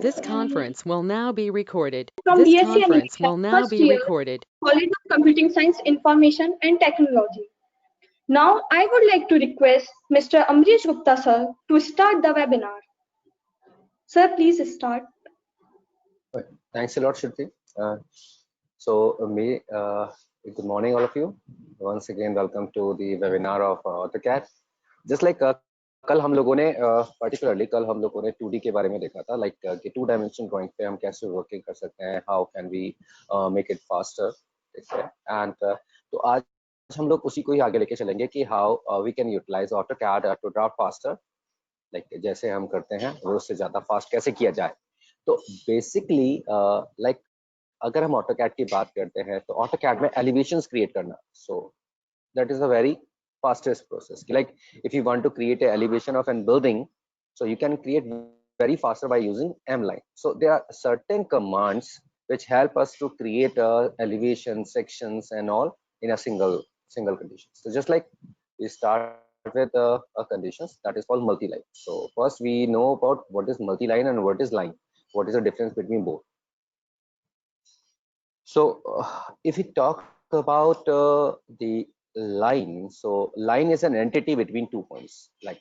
This conference will now be recorded. From This BSc conference Animation, will now first be year, recorded. College of Computing Science, Information and Technology. Now, I would like to request Mr. Amrish Gupta sir to start the webinar. Sir, please start. Thanks a lot, Shruti. Good morning, all of you. Once again, welcome to the webinar of AutoCAD. Just like कल हम लोगों ने particularly कल हम लोगों ने 2D के बारे में देखा था, like कि 2-dimensional drawing पे हम कैसे working कर सकते हैं, how can we make it faster, and तो आज हम लोग उसी को ही आगे लेके चलेंगे कि how we can utilize AutoCAD to draw faster, like जैसे हम करते हैं वो उससे ज़्यादा fast कैसे किया जाए. तो बेसिकली लाइक अगर हम AutoCAD की बात करते हैं तो AutoCAD में एलिवेशंस क्रिएट करना, so that is a very fastest process. Like if you want to create an elevation of a building, so you can create very faster by using M-line. So there are certain commands which help us to create elevation sections and all in a single condition. So just like we start with a conditions that is called multi-line. So first we know about what is multi-line and what is line. What is the difference between both? So if we talk about the line, so line is an entity between 2 points. Like,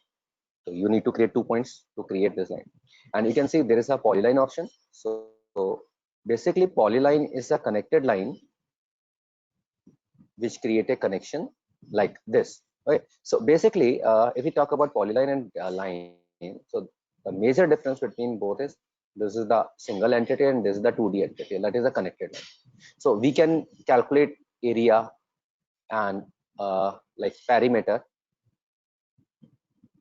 so you need to create 2 points to create this line, and you can see there is a polyline option. So basically polyline is a connected line which create a connection like this. Okay, so basically if we talk about polyline and line, so the major difference between both is this is the single entity and this is the 2D entity, that is a connected line. So we can calculate area and like perimeter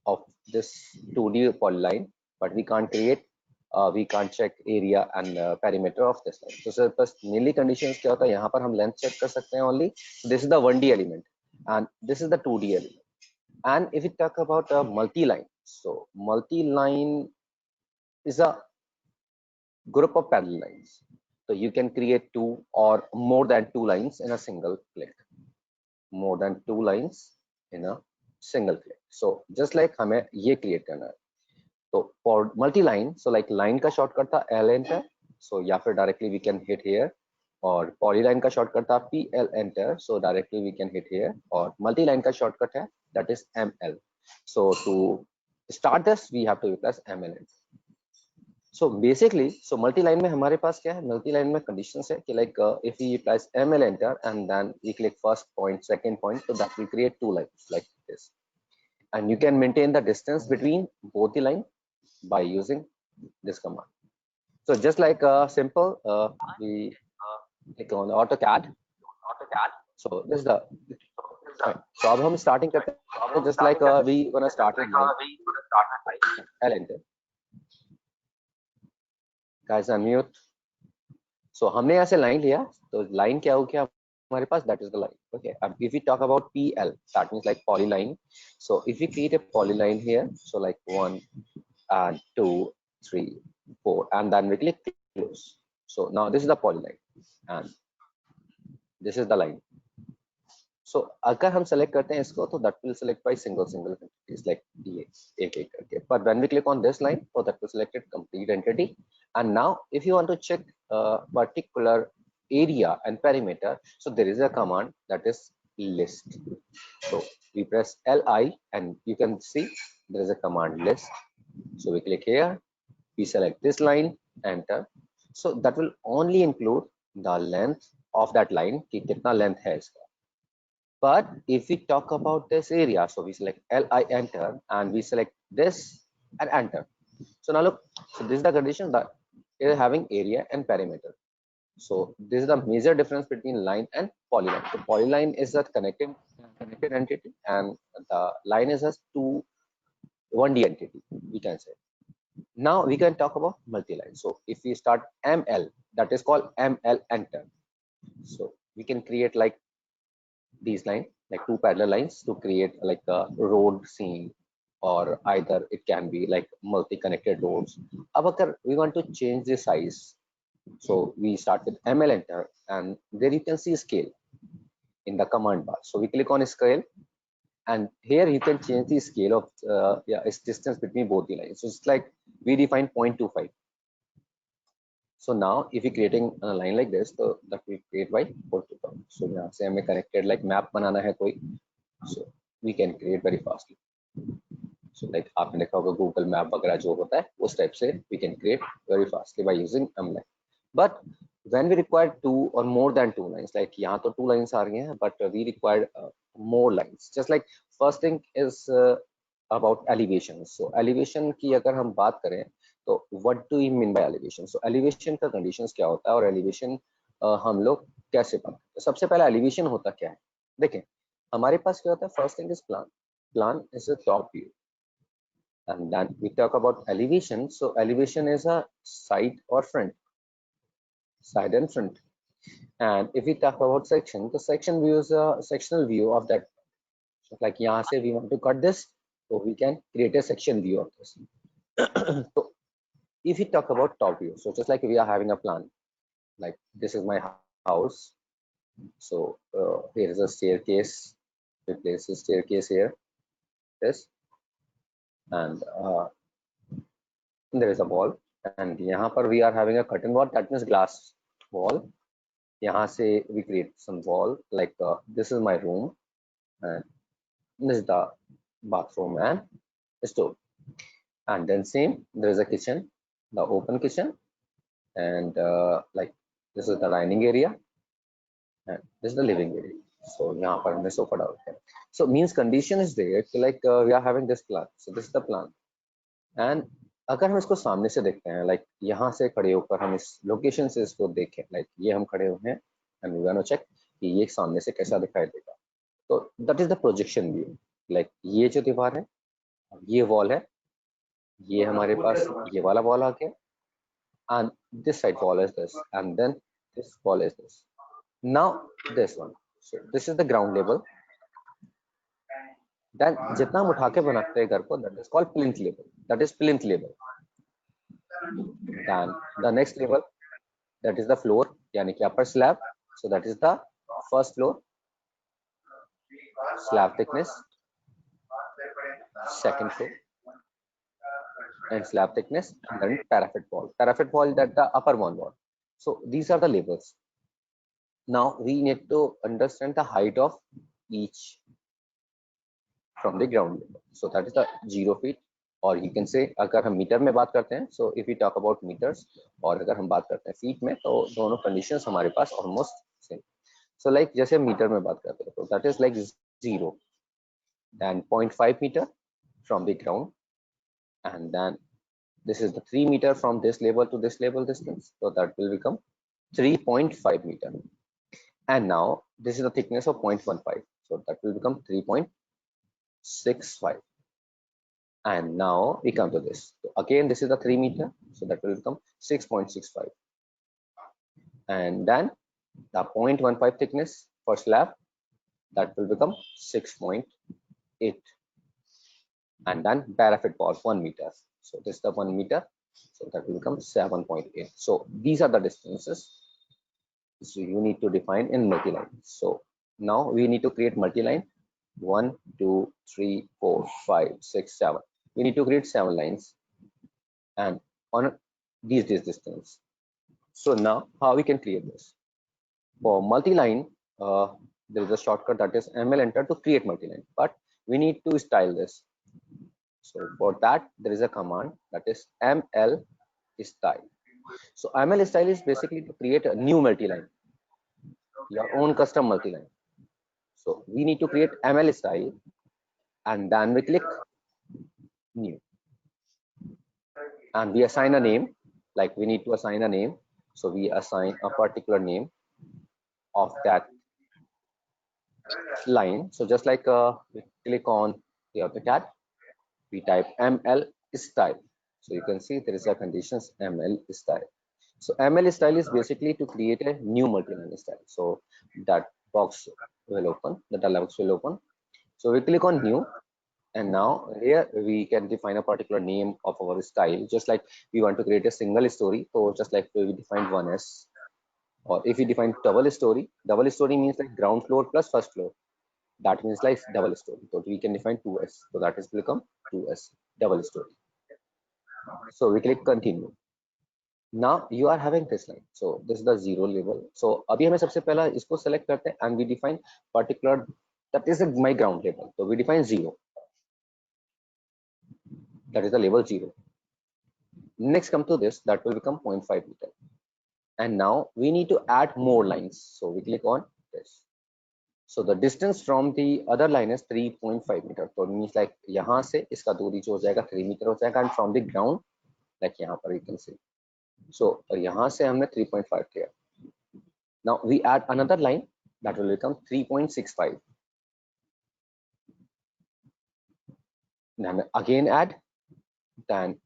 of this 2D polyline, but we can't check area and perimeter of this line. So sir, बस mainly conditions क्या होता है, यहाँ पर हम length check कर सकते हैं only. So this is the 1D element and this is the 2D element. And if we talk about multi-line, so multi-line is a group of parallel lines. So you can create 2 or more than 2 lines in a single click. More than 2 lines in a single click. So just like हमें ये create करना है. So for multi-line, so like line का shortcut था L enter. So या फिर directly we can hit here. और polyline का shortcut था PL enter. So directly we can hit here. और multi-line का shortcut है that is ML. So to start this, we have to utilize ML. So basically, so multi-line में हमारे पास क्या है? Multi-line में conditions है कि like if we utilize ML enter and then we click first point, second point, so that will create 2 lines like this. And you can maintain the distance between both the line by using this command. So just like simple, we click on AutoCAD. So this is the right. So अब हम starting करते हैं just like we gonna start with L enter. Guys unmute. So हमने यहाँ से line लिया, तो line क्या हो गया हमारे पास, that is the line. Okay, if we talk about PL, that means like polyline. So if we create a polyline here, so like 1 and 2, 3, 4, and then we click close. So now this is the polyline and this is the line. So अगर हम select करते हैं इसको, तो that will select by single entities like ये एक करके. But when we click on this line, so that will select it complete entity. And now if you want to check particular area and perimeter, so there is a command that is list. So we press LI and you can see there is a command list. So we click here, we select this line, enter. So that will only include the length of that line, कि कितना length है इसका. But if we talk about this area, so we select LI enter and we select this and enter. So now look, so this is the condition that it is having area and perimeter. So this is the major difference between line and polyline. So polyline is a connected entity and the line is a 1D entity, we can say. Now we can talk about multi-line. So if we start ML, that is called ML enter. So we can create like these lines, like 2 parallel lines to create like a road scene, or either it can be like multi-connected roads. Abakar, we want to change the size. So we start with ML enter and there you can see scale in the command bar. So we click on scale and here you can change the scale of its distance between both the lines. So it's like we define 0.25. So now if you're creating a line like this, so that we create by put to come. So यहाँ से हमें connected like map बनाना है कोई, so we can create very fastly. So like आपने देखा होगा Google Map वगैरह जो होता है उस टाइप से we can create very fastly by using mline. But when we require two or more than two lines, like यहाँ तो two lines आ रही हैं, but we require more lines. Just like first thing is about elevation. So elevation की अगर हम बात करें तो what do you mean by elevation? So elevation का conditions क्या होता है और elevation हम लोग कैसे पाते हैं? तो सबसे पहला elevation होता क्या है? देखें हमारे पास क्या होता है? First thing is plan. Plan is a top view. And then we talk about elevation. So elevation is a side or front, side and front. And if we talk about section, the section view is a sectional view of that. So like यहाँ से we want to cut this, so we can create a section view of this. So if we talk about top view, so just like we are having a plan, like this is my house. So here is a staircase. We place the staircase here. This. And there is a wall, and यहाँ पर we are having a curtain wall, that means glass wall. यहाँ से we create some wall, like this is my room, and this is the bathroom and stove. And then same, there is a kitchen, the open kitchen, and like this is the dining area, and this is the living area. So यहाँ पर हमने sofa डालते हैं. So means condition is there, like we are having this plan. So this is the plan. And अगर हम इसको सामने से देखते हैं, लाइक यहाँ से खड़े होकर हम इस लोकेशन से इसको देखें, लाइक ये हम खड़े हुए हैं and we want to check कि ये सामने से कैसा दिखाई देगा. तो that is the projection view. Like ये जो दीवार है, ये वॉल है, ये हमारे पास ये वाला वॉल आ गया, and this side wall is this, and then this wall is this. Now this one, so this is the ground level. Then जितना हम उठा के बनाते हैं घर को, that is called plinth level. That is plinth level. Then the next level, that is the floor, यानी कि upper slab. So that is the first floor. Slab thickness, second floor, and slab thickness, and then parapet wall. Parapet wall, that the upper one wall. So these are the levels. Now we need to understand the height of each from the ground level. So that is the 0 feet, or you can say अगर हम metre में बात करते हैं, so if we talk about meters, और अगर हम बात करते हैं फीट में, तो दोनों conditions हमारे पास almost same. So like जैसे मीटर में बात करते हैं, तो that is like 0, then 0.5 meter from the ground, and then this is the 3 meter from this level to this level distance, so that will become 3.5 meter. And now this is the thickness of 0.15, so that will become 3.65. And now we come to this. So again, this is the 3 meter, so that will become 6.65. And then the 0.15 thickness for slab, that will become 6.8. And then parapet wall 1 meter. So this is the 1 meter, so that will become 7.8. So these are the distances. So you need to define in multi-line. So now we need to create multi-line. 1, 2, 3, 4, 5, 6, 7. We need to create 7 lines, and on these distance. So now how we can create this? For multi-line, there is a shortcut, that is ML enter to create multi-line, but we need to style this. So for that there is a command, that is ML style. So ML style is basically to create a new multi-line, your own custom multi-line. So we need to create ML style, and then we click new, and we assign a name. Like we need to assign a name, so we assign a particular name of that line. So just like we click on the AutoCAD, we type ML style. So you can see there is a conditions ML style. So ML style is basically to create a new multi-line style. So that box will open, the dialog box will open. So we click on new, and now here we can define a particular name of our style. Just like we want to create a single story, so just like we defined 1S. Or if we define double story means like ground floor plus first floor. That means like double story. So we can define 2S. So that is become 2S, double story. So we click continue. Now you are having this line, so this is the zero level. So अभी हमें सबसे पहला इसको select करते हैं and we define particular that is my ground level. So we define 0, that is the level 0. Next come to this, that will become 0.5 meter. And now we need to add more lines, so we click on this. So the distance from the other line is 3.5 meter. So it means like यहाँ से इसका दूरी जो हो जाएगा 3 metre हो जाएगा, and from the ground like यहाँ पर you can see. So यहाँ से हमने 3.5 किया. Now we add another line that will become 3.65. Then again add, then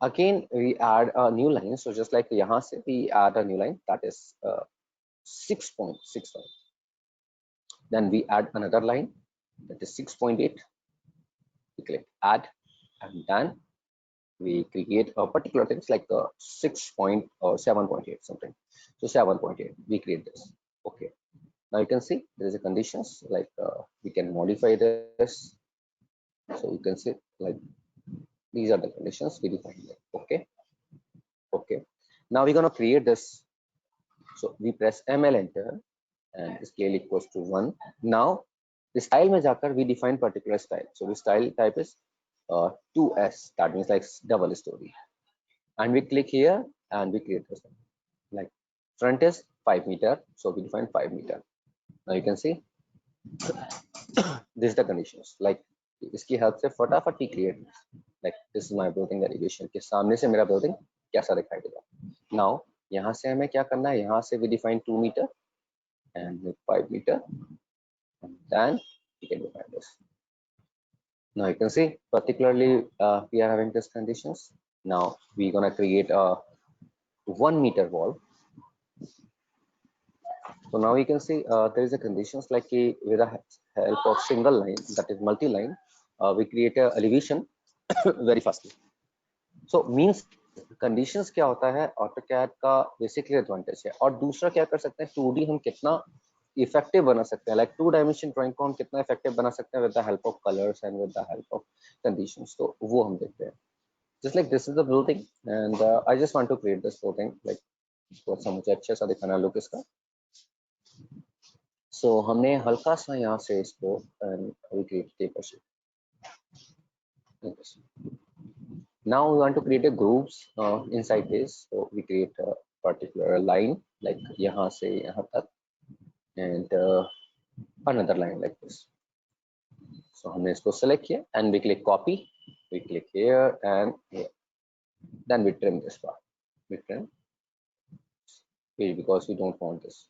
again we add a new line. So just like यहाँ से we add a new line that is 6.65. Then we add another line that is 6.8. We click add, and then we create a particular things like 7.8 something. So 7.8 we create this. Okay, now you can see there is a conditions like we can modify this. So you can see like these are the conditions we define here. Okay, now we're gonna create this. So we press ML enter and scale equals to 1. Now the style mein jaakar we define particular style. So the style type is 2S, that means like double story, and we click here and we create this. Like front is 5 meter, so we define 5 meter. Now you can see this is the conditions, like इसकी help से फटाफट ही create, like this is my building elevation के सामने से मेरा building कैसा दिखाई देगा. Now यहाँ से हमें क्या करना है, यहाँ से we define 2 meter and 5 meter, and then we can define this. Now you can see particularly we are having these conditions. Now we're gonna create a 1 meter wall. So now you can see there is a conditions like with the help of single line, that is multi-line, we create a elevation very fastly. So means conditions क्या होता है, AutoCAD का basically advantage है. और दूसरा क्या कर सकते हैं, 2D हम कितना effective बना सकते हैं, like 2-dimension drawing को हम कितना effective बना सकते हैं with the help of colors and with the help of conditions. तो वो हम देखते हैं. Just like this is the building, and I just want to create this building, like थोड़ा सा मुझे अच्छा सा दिखाना look इसका. So हमने हल्का सा यहाँ से इसको we create taper shape. Now we want to create a grooves inside this, so we create a particular line like यहाँ से यहाँ तक, and another line like this. So हमने इसको select किया and we click copy, we click here and here, then we trim this part, we trim because we don't want this.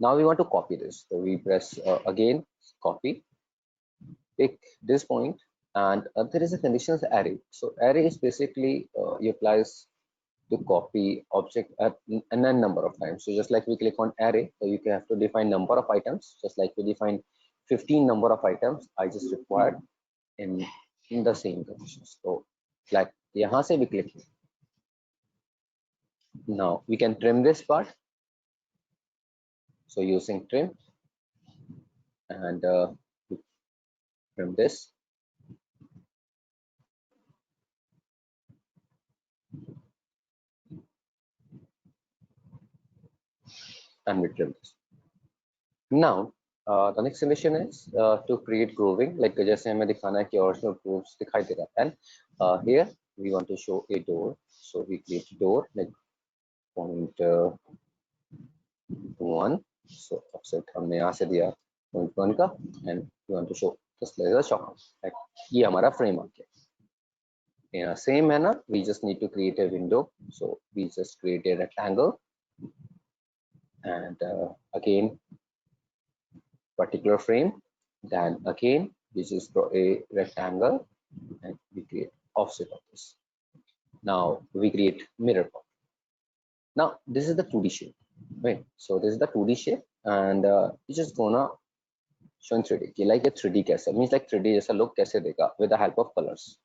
Now we want to copy this, so we press again copy, pick this point, and there is a conditions array. So array is basically you applies to copy object at n number of times. So just like we click on array, so you have to define number of items. Just like we define 15 number of items, I just required in the same conditions. So like यहाँ से we click here. Now we can trim this part. So using trim and trim this. And we trim this. Now the next condition is to create grooving, like जैसे हमें दिखाना है कि original grooves दिखाई दे रहा है. And here we want to show a door, so we create door like 0.1. So offset हमने यहाँ से दिया 0.1 का, and we want to show just like a shop. Like ये हमारा frame आ गया. In the same manner, we just need to create a window. So we just create a rectangle, and again particular frame, then again we just draw a rectangle and we create offset of this. Now we create mirror part. Now this is the 2D shape, right? So this is the 2D shape, and we're just gonna show in 3D like a 3D कैसा, means like 3D जैसा look कैसे देगा with the help of colors.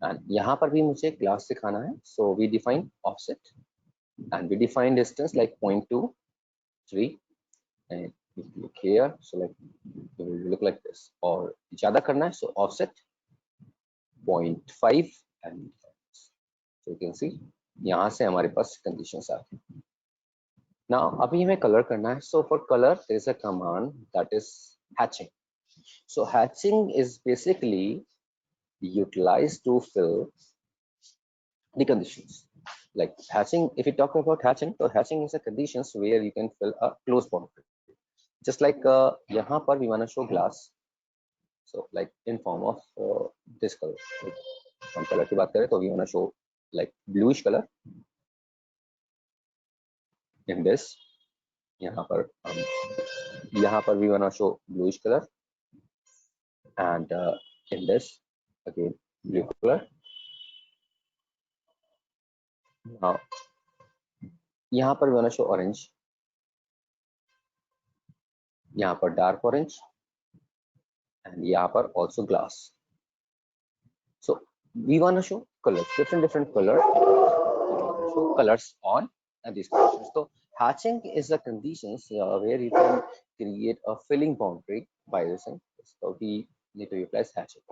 And यहाँ पर भी मुझे glass दिखाना है, so we define offset and we define distance like 0.23, and we click here, so like it will look like this. और ज़्यादा करना है, so offset 0.5, and so you can see यहाँ से हमारे पास कंडीशंस आती हैं। नाउ अभी हमें कलर करना है, so for colour there is a command that is hatching. So hatching is basically utilized to fill the conditions. Like hatching, if you talk about hatching, so hatching is a conditions where you can fill a closed boundary. Just like यहाँ पर we want to show glass, so like in form of this color. Like, हम color की बात करें तो we want to show like bluish color in this. यहाँ पर we want to show bluish color, and in this again blue color. Now यहाँ पर we want to show orange, यहाँ पर डार्क ऑरेंज, एंड यहाँ पर also glass. So we want to show colours, different color, show colors on these conditions. So hatching is a conditions where you can create a filling boundary by using. So we need to utilize hatching.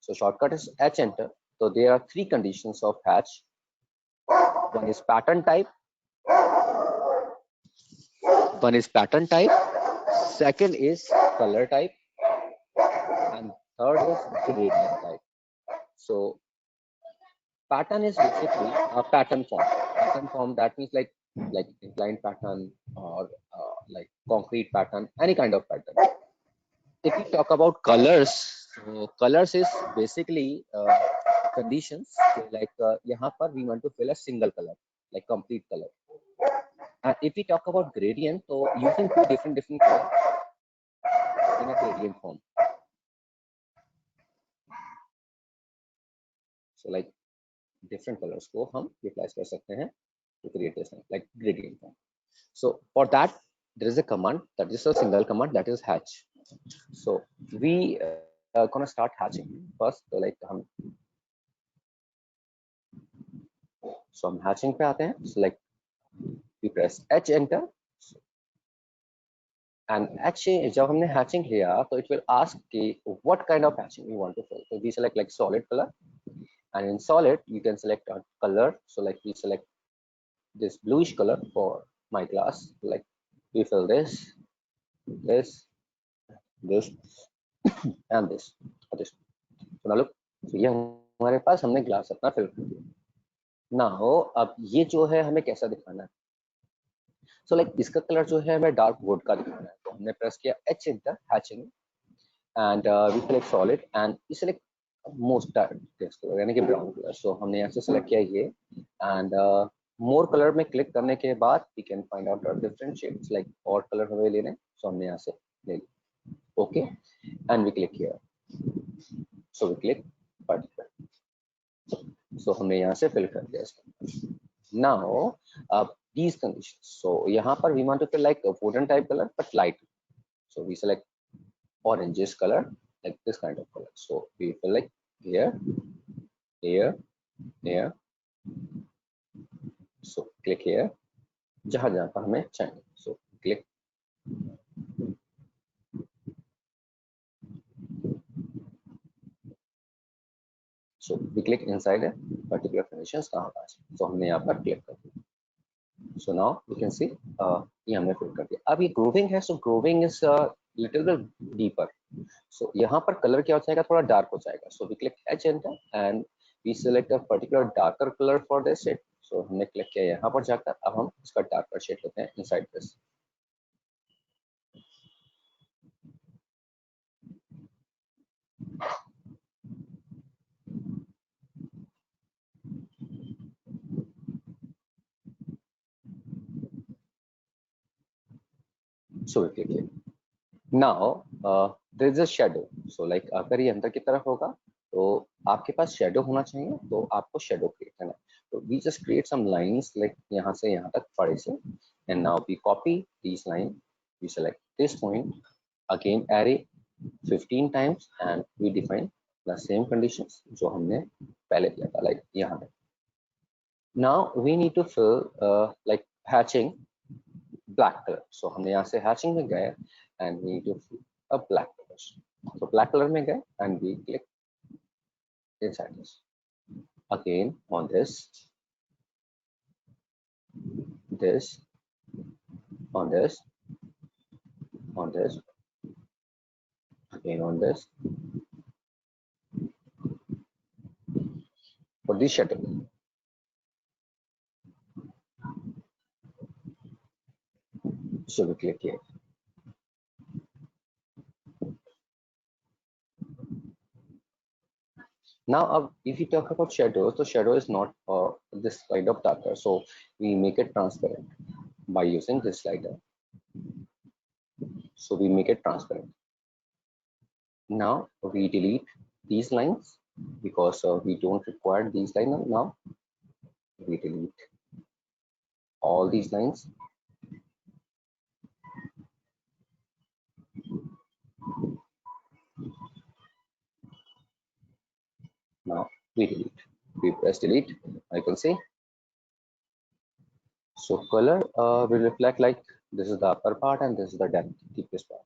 So shortcut is H enter. So there are three conditions of hatch. One is pattern type, second is color type, and third is gradient type. So pattern is basically a pattern form. Pattern form, that means like inclined pattern or like concrete pattern, any kind of pattern. If we talk about colors, so colors is basically conditions. So like यहाँ पर we want to fill a single color, like complete color. And if we talk about gradient, so using two different colors in a gradient form. So like different colors को हम utilize कर सकते हैं to create this like gradient form. So for that there is a command, that is a single command, that is hatch. So we gonna start hatching first. So like हम hatching पे आते हैं. So like we press H enter, and H जब हमने hatching लिया तो it will ask कि what kind of hatching we want to fill. So we select like solid color, and in solid you can select a color. So like we select this bluish color for my glass. Like we fill this and this. So now look, so ये हमारे पास हमने glass अपना fill कर दिया. Now अब ये जो है हमें कैसा दिखाना है. सो लाइक इसका कलर जो है हमें डार्क वुड का दिखाना है. तो हमने प्रेस किया H enter hatching, and we select solid and we select most dark colour यानी कि ब्राउन कलर. सो हमने यहाँ से सेलेक्ट किया ये, एंड मोर कलर में क्लिक करने के बाद we can find out different shades, like और कलर हमें लेने. सो हमने यहाँ से ले लिया, okay, and we click here. So we click particular. So हमने यहाँ से फिल कर दिया इसको. नाउ अब these conditions, so यहाँ पर we want to fill like a wooden type color but light. So we select oranges color, like this kind of color. So we fill like here, so click here जहाँ जहाँ पर हमें चाहिए. So click, so we click inside a particular conditions कहाँ पर. So हमने यहाँ पर click कर दिया. So now you can see ये हमने फिल कर दिया. अब ये ग्रूविंग है. So grooving is little bit deeper. So यहाँ पर कलर क्या हो जाएगा, थोड़ा डार्क हो जाएगा. So we click H enter and we select a particular darker color for this shade. So हमने क्लिक किया यहाँ पर जाकर. अब हम इसका डार्कर शेड लेते हैं inside this. So we click here. Now there is a shadow. So like अगर ये अंदर की तरफ होगा तो आपके पास शेडो होना चाहिए. तो आपको शेडो क्रिएट करना है. तो we just create some lines like यहाँ से यहाँ तक पड़े से, and now we copy these line. We select this point, again array 15 times, and we define the same conditions जो हमने पहले किया था, like यहाँ पे. Now we need to fill like hatching black color. So हमने यहाँ से hatching में गए and we need to fill a black color. So black color में गए and we click inside this. Again on this this, on this, on this, again on this, for this shadow. So we click here. Now, if you talk about shadows, so shadow is not this kind of darker. So we make it transparent by using this slider. So we make it transparent. Now we delete these lines because we don't require these lines now. We delete all these lines. Now we delete. We press delete. I can see. So color will reflect like this is the upper part and this is the deepest part.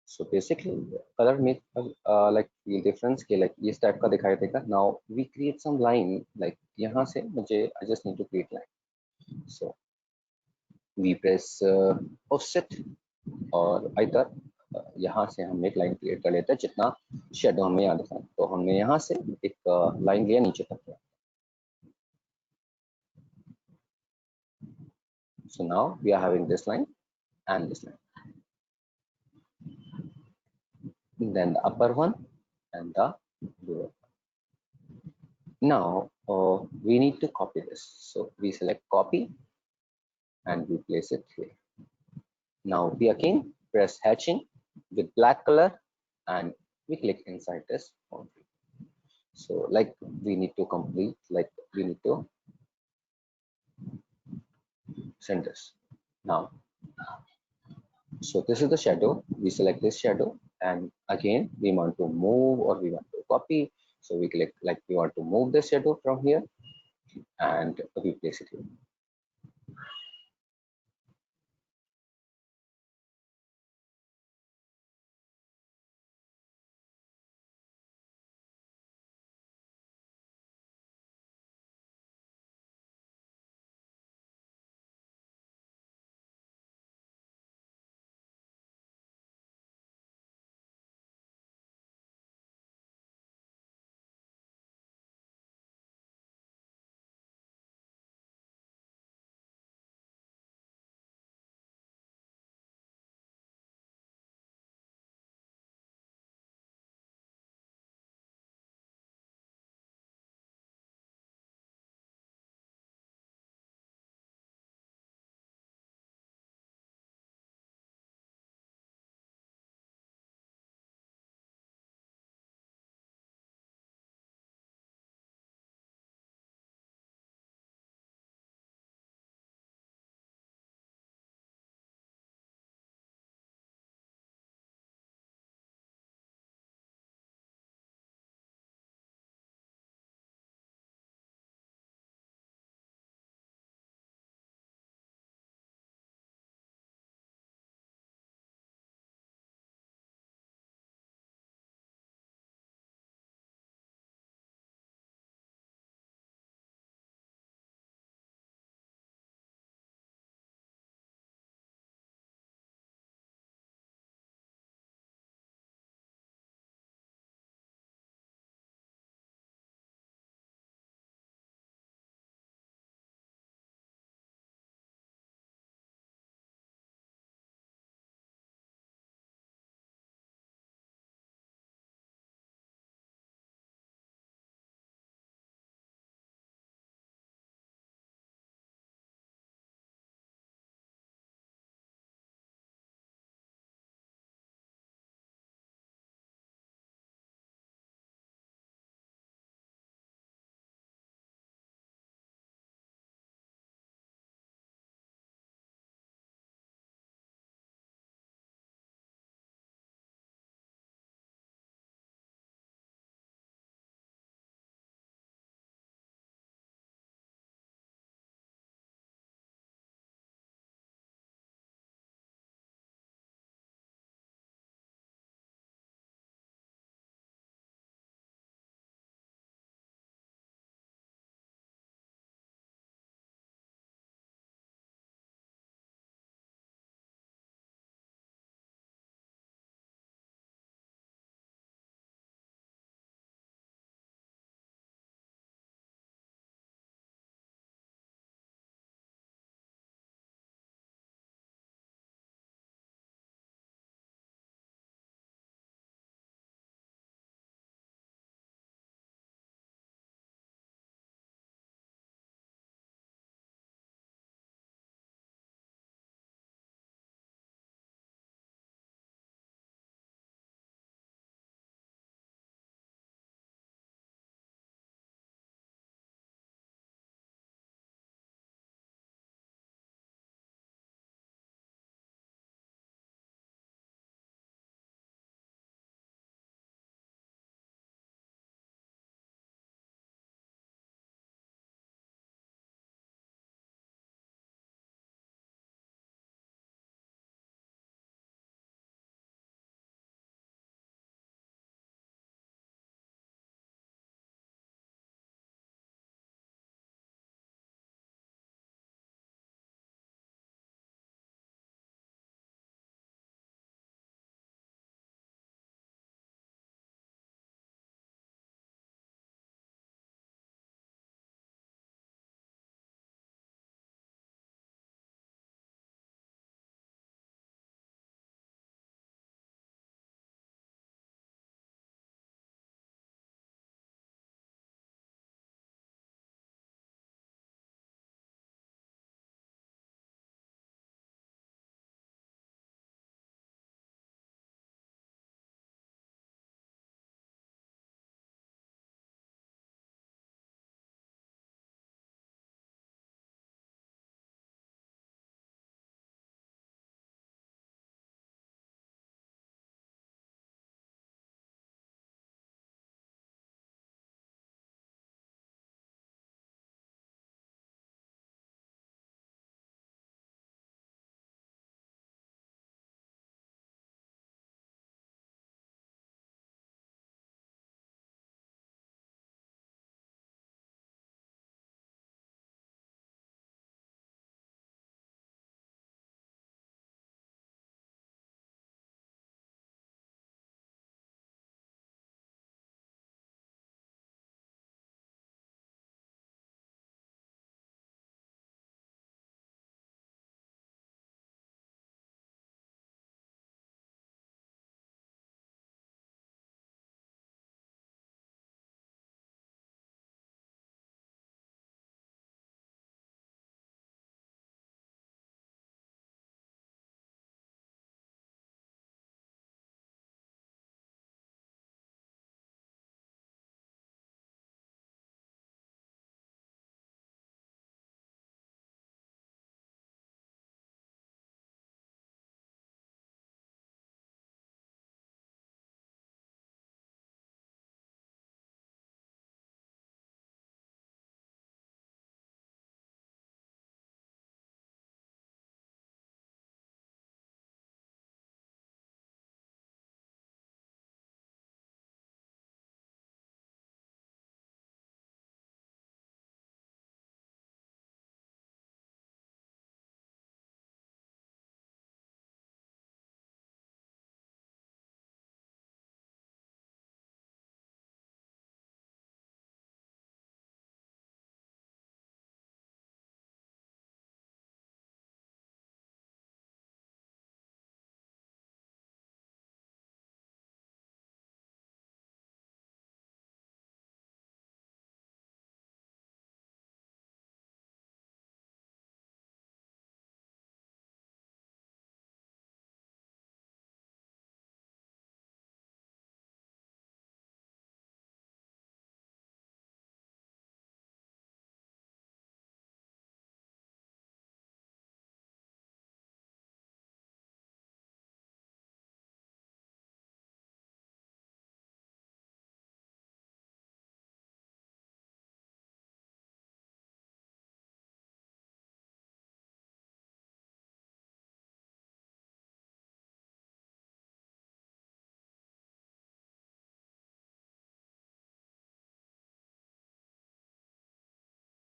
So basically color make like ये difference के like इस type का दिखाई देगा. Now we create some line like यहाँ से मुझे I just need to create line. So we press offset और either यहाँ से हम एक लाइन क्रिएट कर लेते हैं जितना शेडो हमें याद था. तो हमने यहाँ से एक लाइन लिया नीचे तक. So now we are having this line and this line. Then the upper one and the lower one. Now we need to copy this. So we select copy and we place it here. Now we again press hatching with black color and we click inside this boundary. So like we need to complete, like we need to send this. Now, so this is the shadow. We select this shadow and again we want to move or we want to copy. So we click like we want to move the shadow from here and we place it here.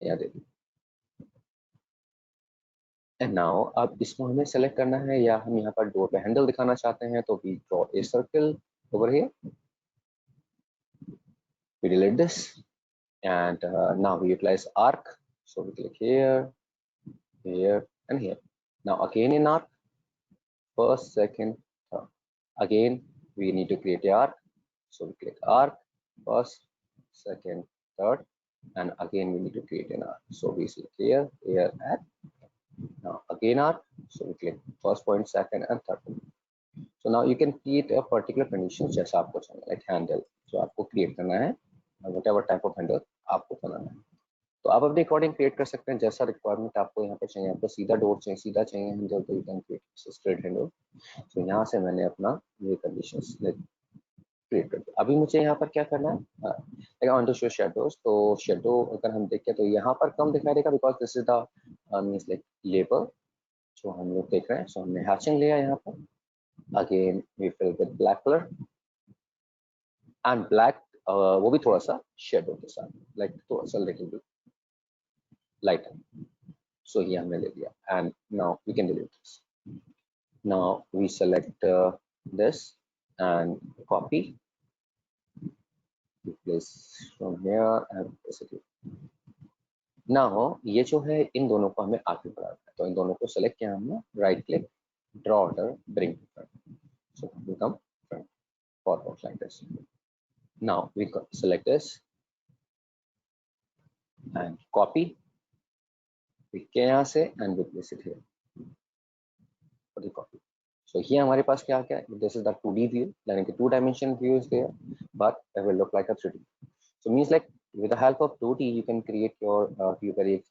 यहाँ दे दी। And now अब इसको हमें select करना है, या हम यहाँ पर डोर पे हैंडल दिखाना चाहते हैं, तो we draw a circle over here, we delete this, and now we utilize arc, so we click here, here and here. Now again in arc, first, second, third, again we need to create a arc, so we click arc, first, second, third, and again we need to create an arc, so we click here, here and now again arc, so we click first point, second and third point. So now you can create a particular condition जैसा आपको चाहिए, like handle जो आपको create करना है, whatever type of handle आपको बनाना है, तो आप अपने अकॉर्डिंग क्रिएट कर सकते हैं जैसा रिक्वायरमेंट आपको यहाँ पर चाहिए। आपको सीधा डोर चाहिए, सीधा चाहिए हैंडल, तो you can create straight handle. तो यहाँ से मैंने अपना ये कंडीशंस क्रिएट कर दिया। अभी मुझे यहाँ पर क्या करना है, like on to show shadows, तो शेडो अगर हम देखें तो यहाँ पर कम दिखाई देगा, because this is the means like labour जो हम लोग देख रहे हैं। सो हमने हैचिंग लिया यहाँ पर, again we fill with black colour and black, वो भी थोड़ा सा शेडो के साथ, लाइक थोड़ा सा little bit light. So here हमने ले लिया, and now we can delete this. Now we select this and copy, we place from here and place it here. Now ये जो है इन दोनों को हमें आगे बढ़ाना है, तो इन दोनों को सेलेक्ट किया हमने, right click, draw order, bring to front, so become front forward like this. Now we select this and copy, यहाँ से and we place it here for the copy. So here हमारे पास क्या क्या है, this is the 2D view, यानी कि 2-dimension view is there, but it will look like a 3D. So means like with the help of 2D you can create your view very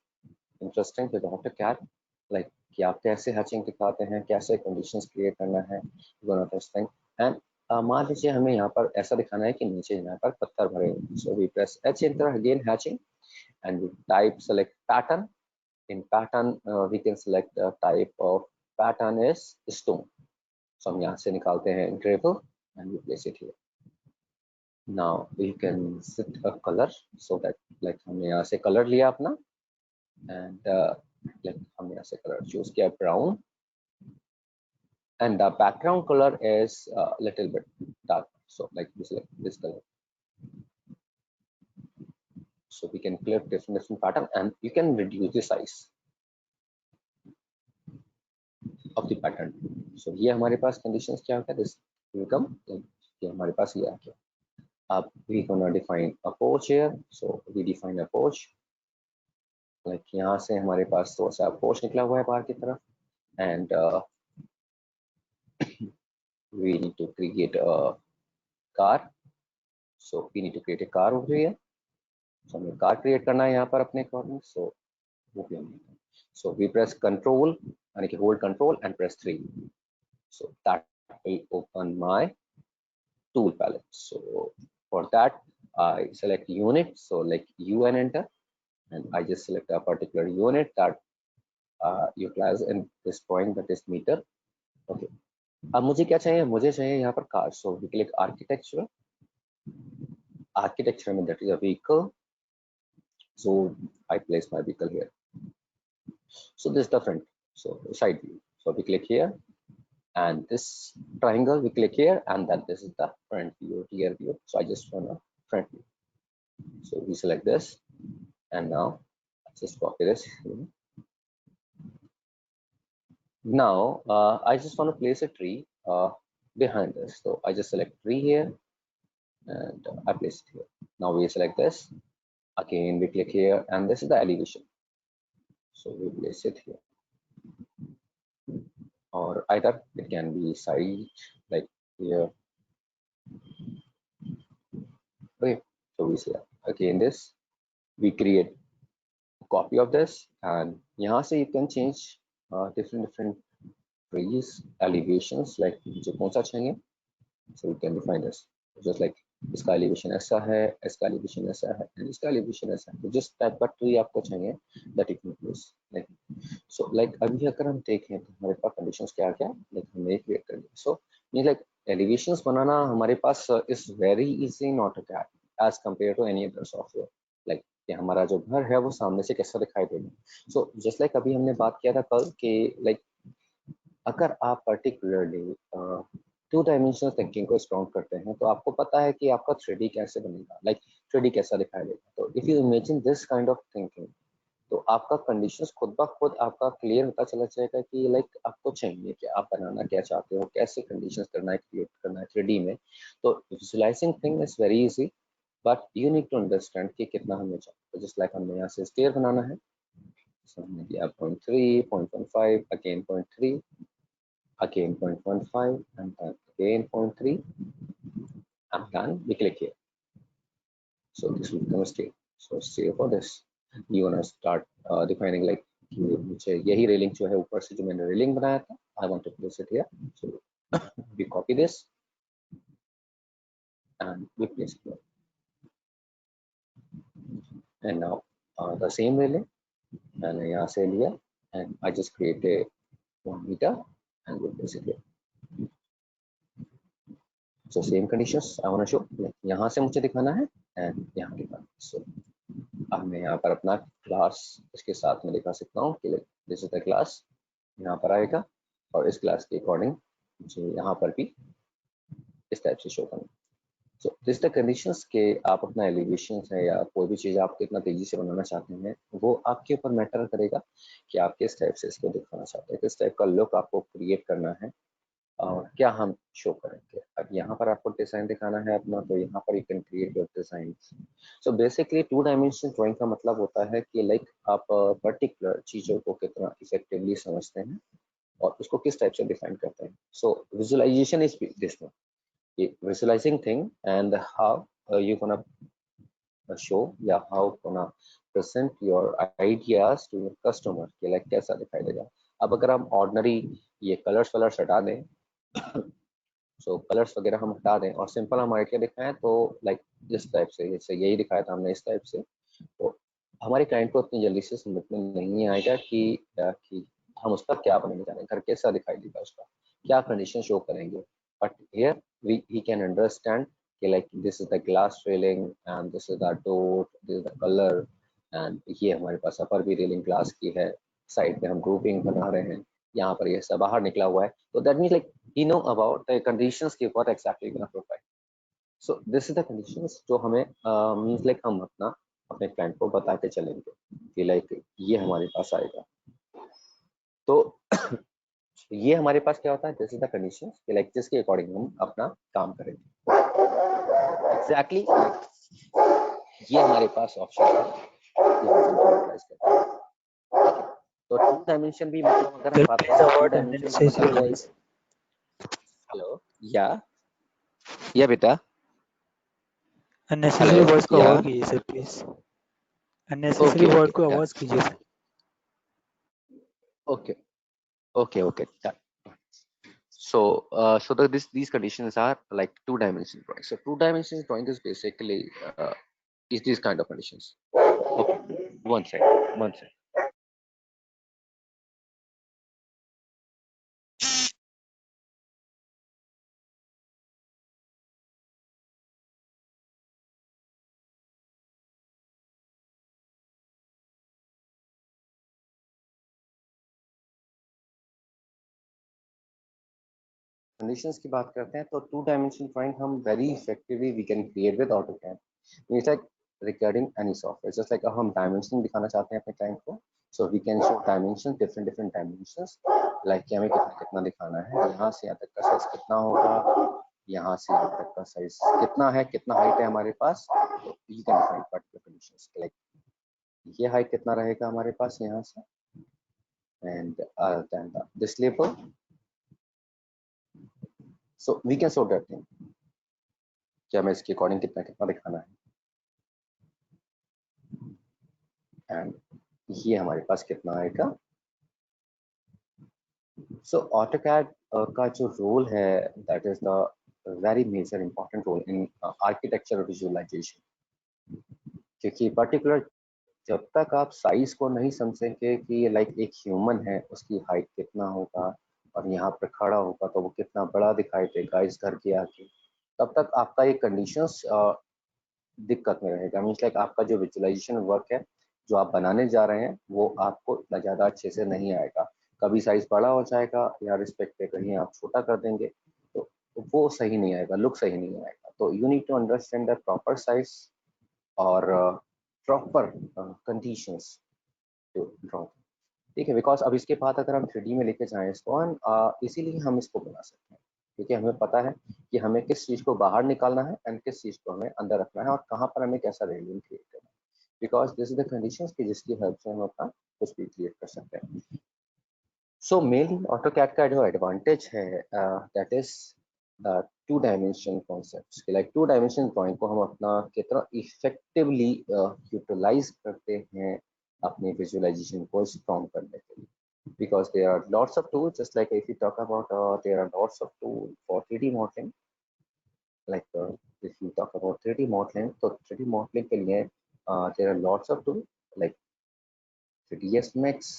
interesting with AutoCAD, like कि आप कैसे hatching दिखाते हैं, कैसे conditions create करना है, one of those things. And मान लीजिए हमें यहाँ पर ऐसा दिखाना है कि नीचे यहाँ पर पत्थर भरे हैं, so we press H enter again hatching and we type select pattern. In pattern we can select the type of pattern is stone. So हम यहाँ से निकालते हैं gravel and we place it here. Now we can set a color so that like हमने यहाँ से color लिया अपना and like हमने यहाँ से color choose किया brown and the background color is little bit dark, so like this color. So we can click different pattern and you can reduce the size of the pattern. So ये हमारे पास conditions क्या होता है, this will come, ये हमारे पास ये आ गया. अब we gonna define a porch here, so we define a porch, like यहाँ से हमारे पास थोड़ा सा porch निकला हुआ है बाहर की तरफ, and we need to create a car, so we need to create a car over here. So हमें car create करना है यहाँ पर अपने अकॉर्डिंग, so वो भी हमने, so we press control यानी कि hold control and press 3, so that will open my tool palette. So for that I select unit, so like U and enter, and I just select a particular unit that utilize in this point, that is meter. Okay, अब मुझे क्या चाहिए, मुझे चाहिए यहाँ पर car, so we click architecture में, that is a vehicle, so I place my vehicle here. So this is the front, so side view, so we click here and this triangle we click here, and then this is the front view, rear view, so I just want a front view, so we select this and now let's just copy this. Now I just want to place a tree behind this, so I just select tree here and I place it here. Now we select this again, we click here, and this is the elevation, so we place it here, or either it can be side like here. Okay, so we select again this, we create a copy of this, and यहाँ से you can change different trees elevations, like मुझे कौन सा चाहिए, so you can define this, just like इसका elevation ऐसा है, इसका elevation ऐसा है, and इसका elevation ऐसा है, तो जिस टाइप का ट्री आपको चाहिए that you can use. Like so like अभी अगर हम देखें तो हमारे पास conditions क्या क्या, like हमने create कर लिया. So means like elevations बनाना हमारे पास is very easy in AutoCAD as compared to any other software. Like कि हमारा जो घर है वो सामने से कैसा दिखाई देगा। सो जस्ट लाइक अभी हमने बात किया था कल कि लाइक अगर आप पर्टिकुलरली 2 डायमेंशनल थिंकिंग को स्ट्रॉन्ग करते हैं तो आपको पता है कि आपका 3D कैसे बनेगा, लाइक 3D कैसा दिखाई देगा। तो if you imagine this kind of thinking तो आपका कंडीशंस खुद ब खुद आपका क्लियर होता चला जाएगा कि लाइक आपको चाहिए क्या, आप बनाना क्या चाहते हो, कैसे कंडीशंस करना है, क्रिएट करना है 3D में। तो visualising thing is very easy, but you need to understand कि कितना हमें चाहिए। जस्ट लाइक हमने यहाँ से स्टेयर बनाना है, so हमने दिया 0.3, 0.15, again 0.3, again 0.15, and then again 0.3. I'm done. We click here. So this will become a state. So save for this. You wanna start defining like मुझे यही रेलिंग जो है ऊपर से जो मैंने रेलिंग बनाया था, I want to place it here. So we copy this and we place it here. And now the same railing मैंने यहाँ से लिया and I just create a 1 meter and we place it here. So same conditions I want to show. यहाँ से मुझे दिखाना है and यहाँ दिखाना है. So अब मैं यहाँ पर अपना क्लास इसके साथ में दिखा सकता हूँ कि दिस इज द क्लास यहाँ पर आएगा और इस क्लास के अकॉर्डिंग मुझे यहाँ पर भी इस टाइप से शो करना। सो दिस द कंडीशंस के आप अपना एलिवेशन है या कोई भी चीज़ आप कितना तेजी से बनाना चाहते हैं वो आपके ऊपर मैटर करेगा कि आप किस टाइप से इसको दिखाना चाहते हैं, किस टाइप का लुक आपको क्रिएट करना है और क्या हम शो करेंगे। अब यहाँ पर आपको डिजाइन दिखाना है अपना, तो यहाँ पर you can create your design. So basically 2 dimensional drawing का मतलब होता है कि लाइक आप पर्टिकुलर चीज़ों को कितना इफेक्टिवली समझते हैं और उसको किस टाइप से डिफाइन करते हैं। So visualisation is this one, visualising thing and how you gonna show या how gonna present your ideas to your customer कि लाइक कैसा दिखाई देगा। अब अगर हम ऑर्डिनरी ये कलर्स वलर्स हटा दें सो कलर्स वगैरह हम हटा दें और सिंपल हम आइडिया दिखाएं तो लाइक इस टाइप से, जैसे यही दिखाया था हमने इस टाइप से, तो हमारे क्लाइंट को इतनी जल्दी से समझ में नहीं आएगा कि हम उसका क्या बनाने जा रहे हैं, घर कैसा दिखाई देगा, उसका क्या कंडीशन शो करेंगे। But here he can understand कि like this is the glass railing and this is the door, this is the colour and ये हमारे पास अपर भी रेलिंग ग्लास की है, साइड में हम ग्रुपिंग बना रहे हैं, यहाँ पर ये सब बाहर निकला हुआ है। तो that means like he know about the conditions के what exactly gonna provide. So this is the conditions जो हमें means like हम अपने क्लाइंट को बता के चलेंगे कि लाइक ये हमारे पास आएगा। तो ये हमारे पास क्या होता है, दिस इज द कंडीशंस कि लाइक जिसके अकॉर्डिंग हम अपना काम करेंगे। एग्जैक्टली ये हमारे पास ऑप्शन है। तो 2 डायमेंशन भी मतलब अगर हम बात करें 2 डायमेंशन हेलो या बेटा अननेसेसरी वर्ड्स को अवॉइड कीजिए सर प्लीज, अननेसेसरी वर्ड को अवॉइड कीजिए sir. Okay. So these conditions are like 2-dimensional drawing. So 2-dimensional drawing is basically is these kind of conditions. Okay, one second. Conditions की बात करते हैं तो 2-dimensional drawing हम very effectively we can create with AutoCAD। Means like regarding any software, just like हम dimension दिखाना चाहते हैं अपने क्लाइंट को, so we can show dimension, different dimensions, like कि हमें कितना दिखाना है, यहाँ से यहाँ तक का साइज कितना होगा, यहाँ से यहाँ तक का साइज कितना है, कितना हाइट है हमारे पास, तो you can find particular conditions like ये हाइट कितना रहेगा हमारे पास यहाँ से and then this level. So we can sort that thing कि हमें इसके अकॉर्डिंग कितना दिखाना है एंड ये हमारे पास कितना आएगा। सो AutoCAD का जो रोल है that is the very major important role in architecture visualisation, क्योंकि पर्टिकुलर जब तक आप साइज को नहीं समझेंगे कि लाइक एक ह्यूमन है उसकी हाइट कितना होगा और यहाँ पर खड़ा होगा तो वो कितना बड़ा दिखाई देगा इस घर के आगे, तब तक आपका ये कंडीशंस दिक्कत में रहेगा। मीन्स लाइक आपका जो विजुअलाइजेशन वर्क है जो आप बनाने जा रहे हैं वो आपको इतना ज़्यादा अच्छे से नहीं आएगा, कभी साइज बड़ा हो जाएगा या रिस्पेक्ट पे कहीं आप छोटा कर देंगे तो वो सही नहीं आएगा, लुक सही नहीं आएगा। तो you need to understand the proper size और प्रॉपर कंडीशंस टू ड्रॉ। ठीक है, बिकॉज अब इसके बाद अगर हम 3D में लेके जाएं इसको इसीलिए हम इसको बना सकते हैं क्योंकि हमें पता है कि हमें किस चीज़ को बाहर निकालना है एंड किस चीज़ को हमें अंदर रखना है और कहाँ पर हमें कैसा रेडियंट क्रिएट करना है, because this is the conditions की जिसकी हेल्प से हम अपना कुछ भी क्रिएट कर सकते हैं। सो मेनली ऑटोकैड का जो एडवांटेज है that is two dimension concepts, like two dimension drawing को हम अपना कितना इफेक्टिवली यूटिलाइज करते हैं अपने विजुअलाइजेशन को स्ट्रॉन्ग करने के लिए, because there are lots of tools, just like if you talk about there are lots of tools for 3D modeling, like if you talk about 3D modeling, so 3D modeling के लिए there are lots of tools like 3ds Max,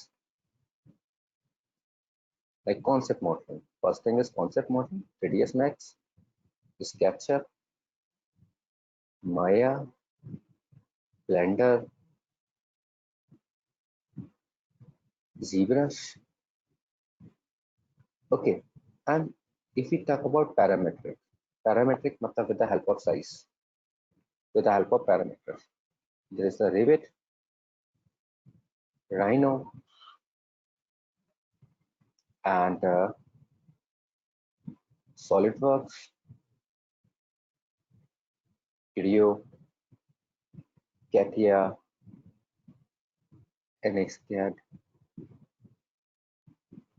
like concept modeling. First thing is concept modeling, 3ds Max, SketchUp, Maya, Blender, ZBrush. Okay, and if we talk about parametric मतलब with the help of size, with the help of parameters, there is the Revit, Rhino, and SolidWorks, Creo, CATIA, NXCAD.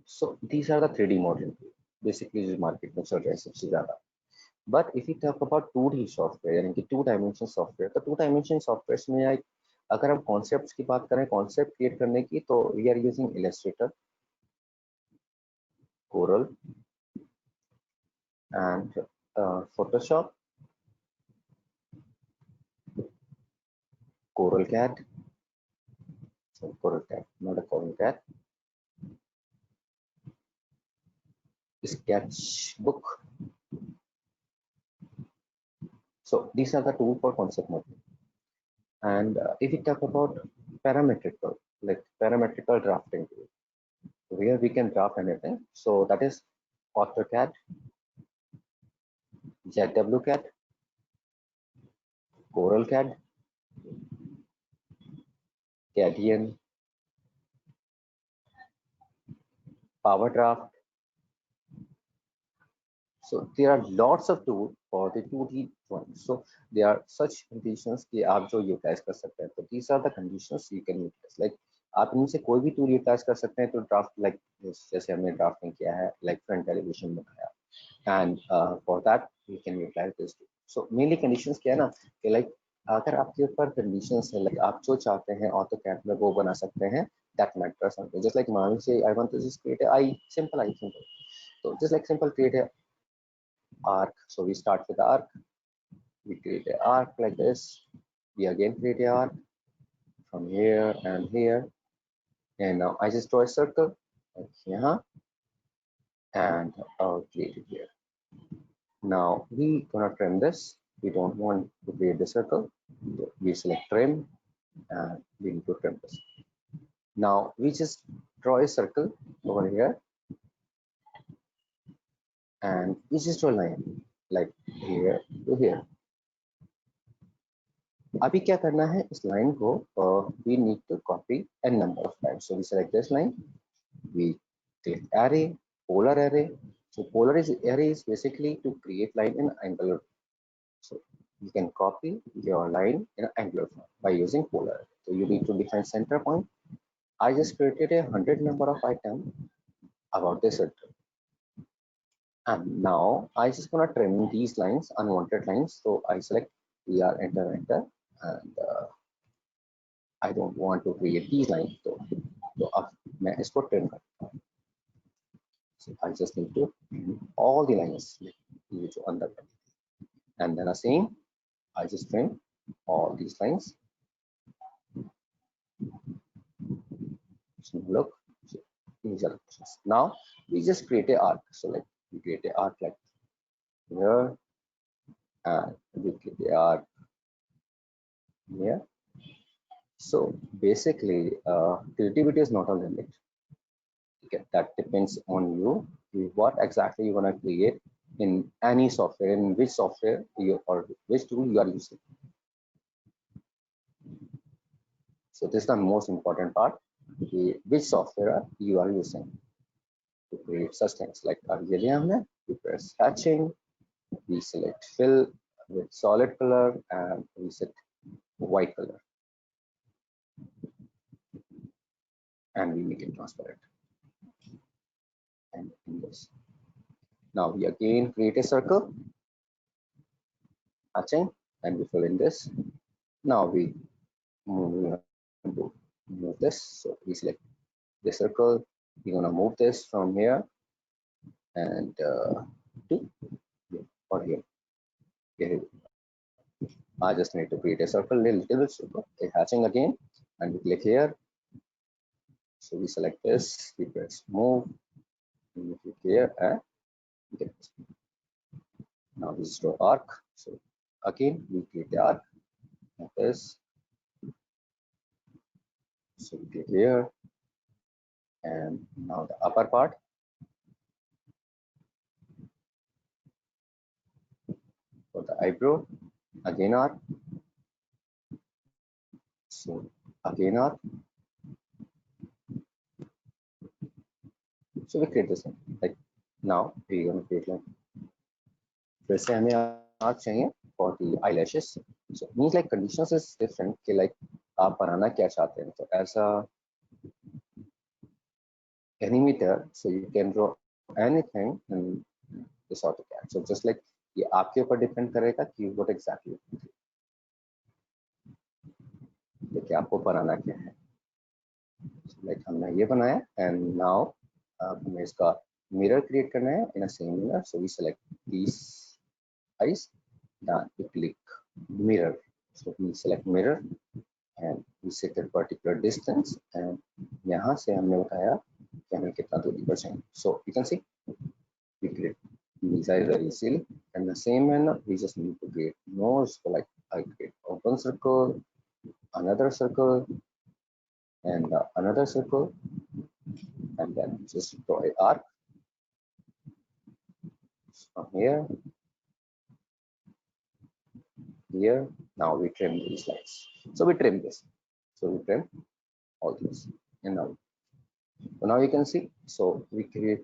So these are the 3D modeling basically जो market में चल रहे हैं सबसे ज़्यादा। But if you talk about 2D software यानी कि 2 dimension software, तो 2 डायमेंशन सॉफ्टवेयर में अगर हम कॉन्सेप्ट्स की बात करें, कॉन्सेप्ट क्रिएट करने की, तो we are using Illustrator, Corel and Photoshop, Corel CAD, not a Coral CAD, Sketchbook. So these are the tools for concept modeling. And if we talk about parametrical, like parametrical drafting tool, where we can draft anything, so that is AutoCAD, ZWCAD, Coral CAD, Cadian, PowerDraft. So there are lots of tools for the 2D drawing. So there are such conditions कि आप जो utilize कर सकते हैं, तो these are the conditions you can utilize. Like आप इनमें से कोई भी टूल यूटिलाइज कर सकते हैं, तो ड्राफ्ट लाइक जैसे हमने ड्राफ्टिंग किया है, लाइक फ्रंट एलिवेशन बनाया, and for that you can utilise this tool. So mainly conditions क्या है ना कि लाइक अगर आपके ऊपर कंडीशंस है, लाइक आप जो चाहते हैं ऑटोकैड में वो बना सकते हैं, that matters something. Just like मान से I want to just create I simple, तो जस्ट लाइक सिंपल क्रिएट है arc. So we start with the arc, we create an arc like this, we again create an arc from here and here, and now I just draw a circle like here and I'll create it here. Now we gonna trim this, we don't want to create the circle, so we select trim and we need to trim this. Now we just draw a circle over here and we just draw a line like here to here. अभी क्या करना है, इस line को we need to copy a number of times. So we select this line, we click array, polar array. So polar array is basically to create line in angular. So you can copy your line in angular form by using polar array. So you need to define center point. I just created 100 number of items about this circle, and now I just gonna trim these lines, unwanted lines. So I select PR, enter, and I don't want to create these lines, तो अब मैं इसको trim करता हूँ. So I just need to trim all the lines ये जो अंदर है, and then again I just trim all these lines. So look, so these are options. Now we just create a arc. So like we create a arc like here, and we create a arc Yeah. So basically, creativity is not a limit. Okay, that depends on you. What exactly you want to create in any software, in which software you or which tool you are using. So this is the most important part. Which software you are using to create such things. Like we press hatching, we select fill with solid color, and we set white color, and we make it transparent. And in this. Now we again create a circle, hatching, and we fill in this. Now we move this. So we select the circle. We're gonna move this from here and to here or here. Here. I just need to create a circle, little bit circle. Okay, hatching again, and we click here. So we select this. We press move. And we click here and get it. Now this is the arc. So again, we create the arc like this. So we click here, and now the upper part. For the eyebrow, again arc. So again arc. So we create this one. Like now we're gonna create like वैसे हमें arc चाहिए for the eyelashes. So means like conditions is different कि like आप बनाना क्या चाहते हैं. So as a animator, so you can draw anything in this AutoCAD. So just like ये आपके ऊपर डिपेंड करेगा कि what exactly देखिए आपको बनाना क्या है. So like हमने ये बनाया and now हमें इसका mirror create करना है in a same manner. So we select these eyes, then we click mirror. So we select mirror and we set a particular distance and यहाँ से हमने बताया कि हमें कितना दूरी पर चाहिए. So you can see we create these are very easily and the same manner we just need to create more. So like I create open circle, another circle, and another circle, and then just draw a arc from here. Here now we trim these lines. So we trim this. So we trim all these and now. So now you can see. So we create.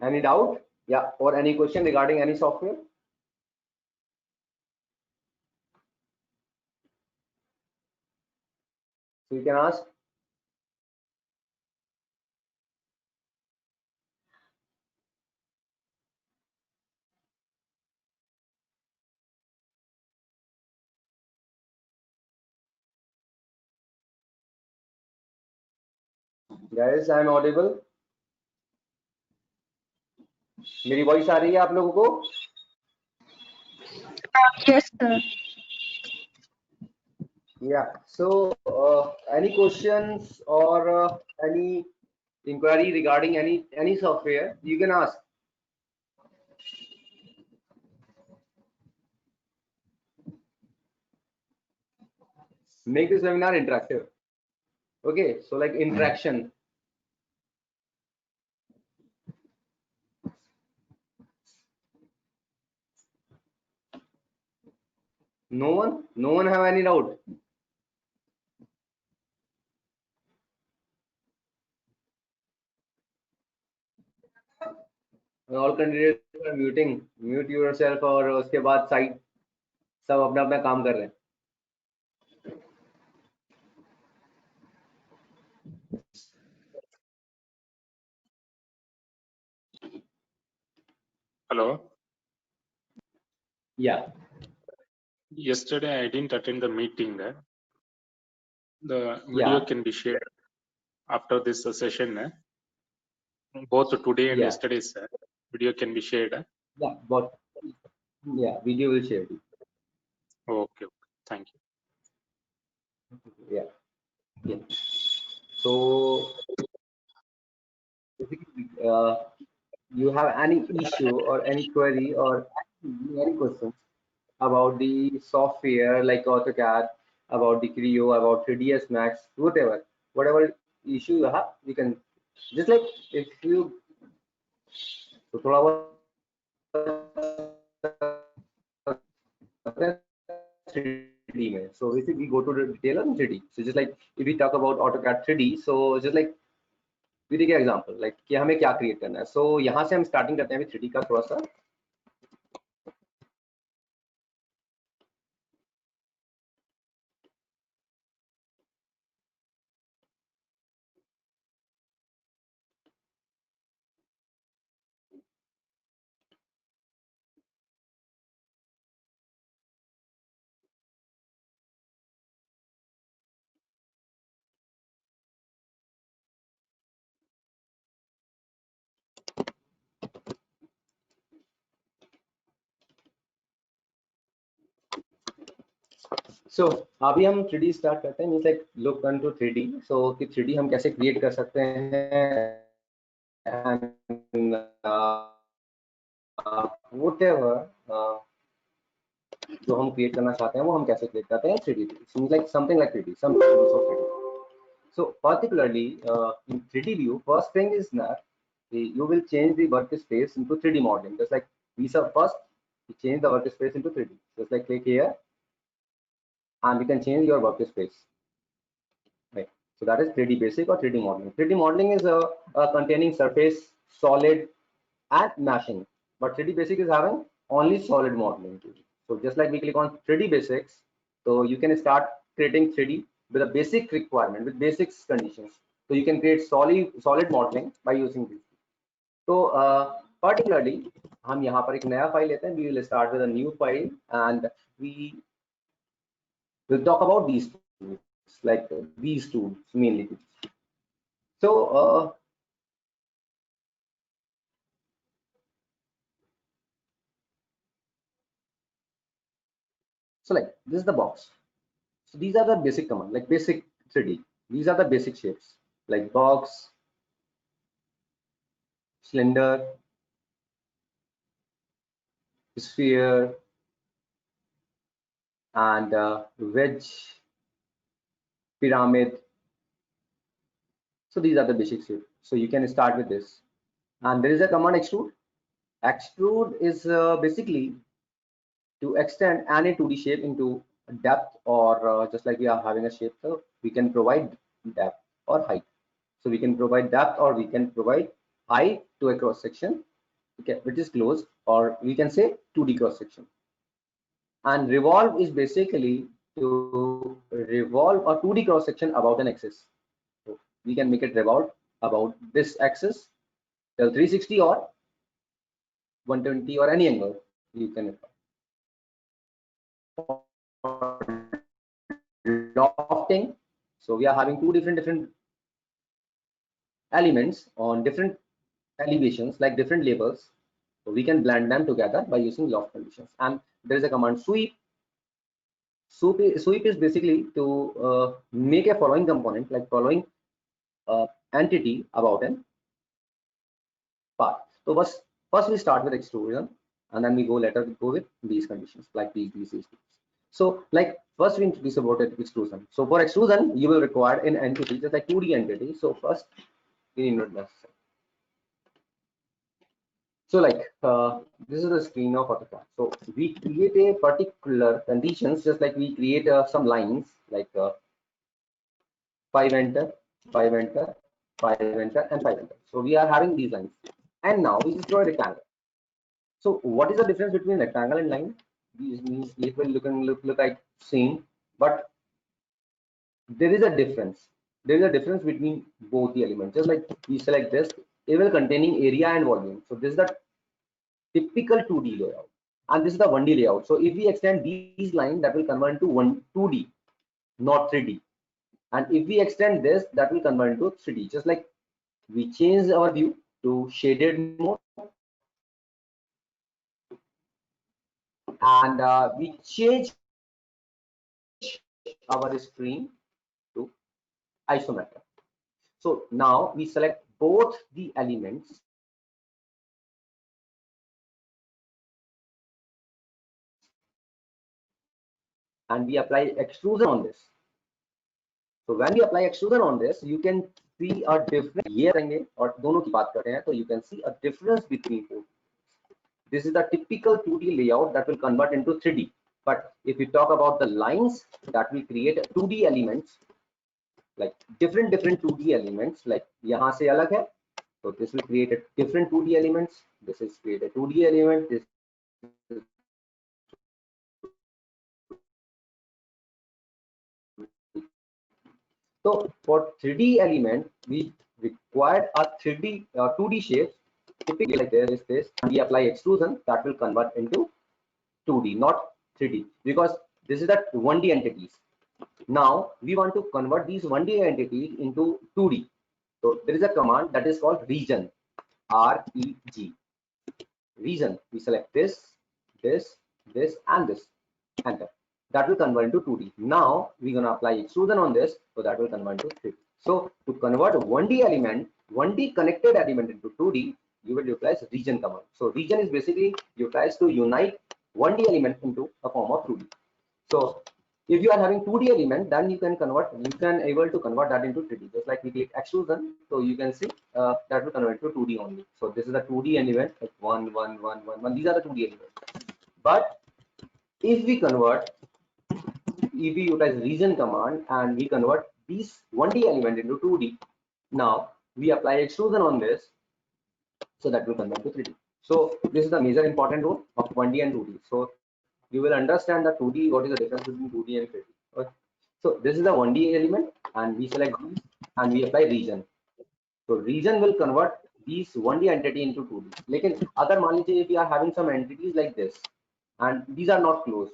Any doubt? Yeah, or any question regarding any software? So you can ask. Guys, I am audible. मेरी voice आ रही है आप लोगों को? Yes, sir. Yeah. So, any questions or any inquiry regarding any software, you can ask. Make this webinar interactive. Okay, so like interaction. No one have any doubt. All candidates are muting. Mute yourself और उसके बाद side सब अपना अपना काम कर रहे हैं. Hello. Yeah. Yesterday I didn't attend the meeting. The video can be shared after this session. Both today and yesterday's video can be shared. Yeah, but video will share. Okay. Thank you. Yeah. So, you have any issue or any query or any questions about the software like AutoCAD, about the Creo, about 3ds Max, whatever issue you have, you can just like if you so थोड़ा बहुत 3D में. So basically we go to the detail on 3D. So just like if we talk about AutoCAD 3D, so just like we take an example like कि हमें क्या create करना है. So यहाँ से हम starting करते हैं 3D का थोड़ा सा. So अभी हम 3D स्टार्ट करते हैं. Means like look into 3D. सो कि 3D हम कैसे क्रिएट कर सकते हैं whatever जो हम क्रिएट करना चाहते हैं वो हम कैसे क्रिएट करते हैं 3D. Means like something like 3D, some principles of 3D. So particularly in 3D view, first thing is that you will change the workspace into 3D modeling. Just like we saw first, you change the workspace into 3D. Just like click here and you can change your workspace. Right. So that is 3D basic or 3D modeling. 3D modeling is containing surface, solid, and meshing. But 3D basic is having only solid modeling. So just like we click on 3D basics, so you can start creating 3D with a basic requirement, with basics conditions. So you can create solid modeling by using this. So particularly, हम यहाँ पर एक नया file लेते हैं. We will start with a new file and we will talk about these tools, like these tools mainly. So so like this is the box. So these are the basic commands, like basic 3D. These are the basic shapes like box, cylinder, sphere, and wedge, pyramid. So these are the basic shapes. So you can start with this. And there is a command extrude. Extrude is basically to extend any 2D shape into depth, or just like we are having a shape, so we can provide depth or height. So we can provide depth or we can provide height to a cross section okay, which is closed, or we can say 2D cross section. And revolve is basically to revolve a 2D cross section about an axis. So we can make it revolve about this axis till 360 or 120 or any angle you can apply. Lofting, so we are having two different elements on different elevations, like different labels. So we can blend them together by using loft conditions. And there is a command sweep. Sweep is basically to make a following component, like following entity about an part. So first we start with extrusion, and then we later go with these conditions, like these. So like first we introduce about extrusion. So for extrusion, you will require an entity, just like 2D entity. So first we need to. So like this is the screen of AutoCAD. So we create a particular conditions, just like we create some lines, like 5 enter, 5 enter, 5 enter, and 5 enter. So we are having these lines, and now we just draw a rectangle. So what is the difference between rectangle and line? These means it will look like same, but there is a difference. There is a difference between both the elements. Just like we select this, it will containing area and volume. So this is the typical 2D layout, and this is the 1D layout. So if we extend these lines, that will convert to 2D, not 3D. And if we extend this, that will convert into 3D. Just like we change our view to shaded mode, and we change our screen to isometric. So now we select both the elements and we apply extrusion on this. So when we apply extrusion on this, you can see a difference. ये रहेंगे और दोनों की बात करते हैं, तो you can see a difference between both. This is the typical 2D layout that will convert into 3D. But if we talk about the lines that will create 2D elements, like different 2D elements, like यहाँ से अलग है, so this will create a different 2D elements. This is create a 2D element. This is so for 3D element, we require a 2D shape. Typically, like there is this, and we apply extrusion that will convert into 2D, not 3D, because this is the 1D entities. Now we want to convert these 1D entities into 2D. So there is a command that is called region, R-E-G. Region. We select this, and this. Enter. That will convert into 2D. Now we're gonna apply extrusion on this, so that will convert to 3D. So to convert 1D element, 1D connected element into 2D, you will utilize region command. So region is basically utilized to unite 1D element into a form of 2D. So if you are having 2D element, then you can able to convert that into 3D. Just like we click extrusion, so you can see that will convert to 2D only. So this is the 2D element, like 1, 1, 1, 1, 1. These are the 2D elements. But if we utilize region command and we convert these 1D element into 2D, now we apply extrusion on this, so that will convert to 3D. So this is the major important role of 1D and 2D. So you will understand that 2D, what is the difference between 2D and 3D. Okay. So this is the 1D element, and we select these and we apply region. So region will convert these 1D entity into 2D. Lekin agar मान लीजिए if you are having some entities like this and these are not closed,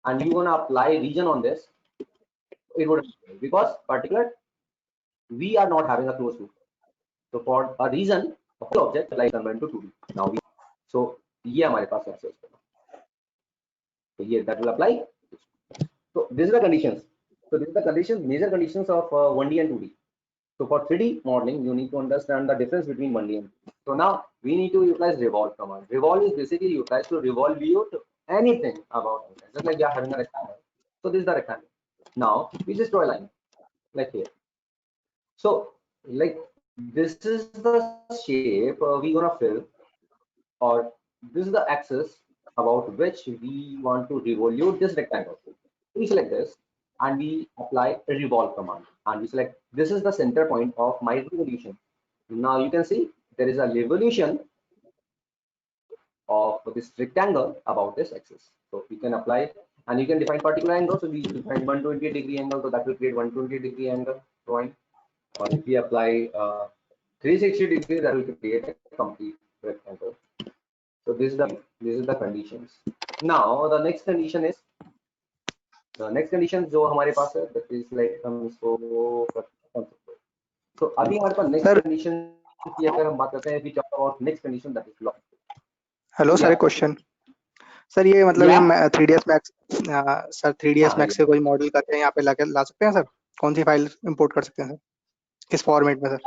and you want to apply region on this, it would, because particular we are not having a closed loop. So for a reason, the object like convert to 2D. Now so ये हमारे पास है. So here that will apply. So this is the conditions. So this is the conditions, major conditions of 1D and 2D. So for 3D modeling, you need to understand the difference between 1D and 2D. So now we need to utilize revolve command. Revolve is basically utilized to revolve view to anything about it. Just like you are having a rectangle. So this is the rectangle. Now we just draw a line like here. So like this is the shape we're gonna fill, or this is the axis about which we want to revolute this rectangle. We select this and we apply a revolve command, and we select this is the center point of my revolution. Now you can see there is a revolution of this rectangle about this axis. So you can apply, and you can define particular angle. So we define 120-degree angle, so that will create 120-degree angle drawing. Or if we apply 360-degree, that will create a complete rectangle. So this is the conditions. Now the next condition is जो हमारे पास है, that is like हम इसको so अभी हमारे पास next condition की अगर हम बात करते हैं, we talk about next condition, that is loft. Hello sir, question sir, ये मतलब ये 3ds Max sir 3ds Max से कोई मॉडल करके यहाँ पे ला सकते हैं सर? कौन सी फाइल इंपोर्ट कर सकते हैं सर, किस फॉर्मेट में sir?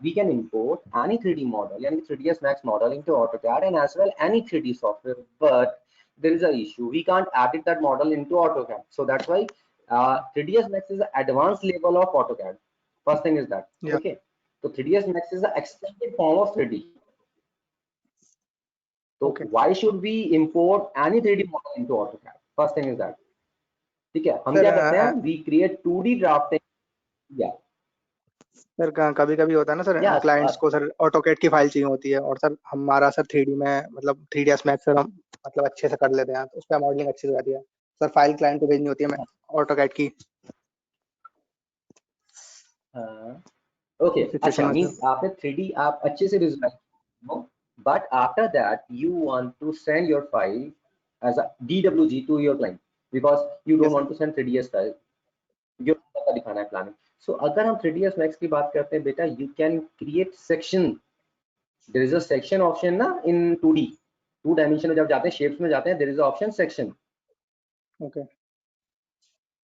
We can import any 3D model, any 3ds Max model into AutoCAD and as well any 3D software, but there is an issue. We can't edit that model into AutoCAD. So that's why 3ds Max is an advanced level of AutoCAD. First thing is that. Yeah. Okay. So 3ds Max is an extended form of 3D. So why should we import any 3D model into AutoCAD? First thing is that. ठीक है, हम क्या करते हैं? We create 2D drafting. Yeah. Sir कभी कभी होता है ना सर, क्लाइंट्स को सर ऑटोकैड की फाइल चाहिए होती है, और सर हमारा सर 3D में मतलब 3ds Max सर हम मतलब अच्छे से कर लेते हैं, तो उस पर मॉडलिंग अच्छी हो जाती है सर, फाइल क्लाइंट को भेजनी होती है ऑटोकैड की। ओके, अच्छा, मींस आपने 3D आप अच्छे से visualise no, but after that you want to send your file as a DWG to your client because you don't want to send 3ds file, जो आपका दिखाना है प्लानिंग। So अगर हम 3ds Max की बात करते हैं बेटा, you can create section. There is a section option ना in 2D, 2 dimension में जब जाते हैं, shapes में जाते हैं, there is a option section. Okay.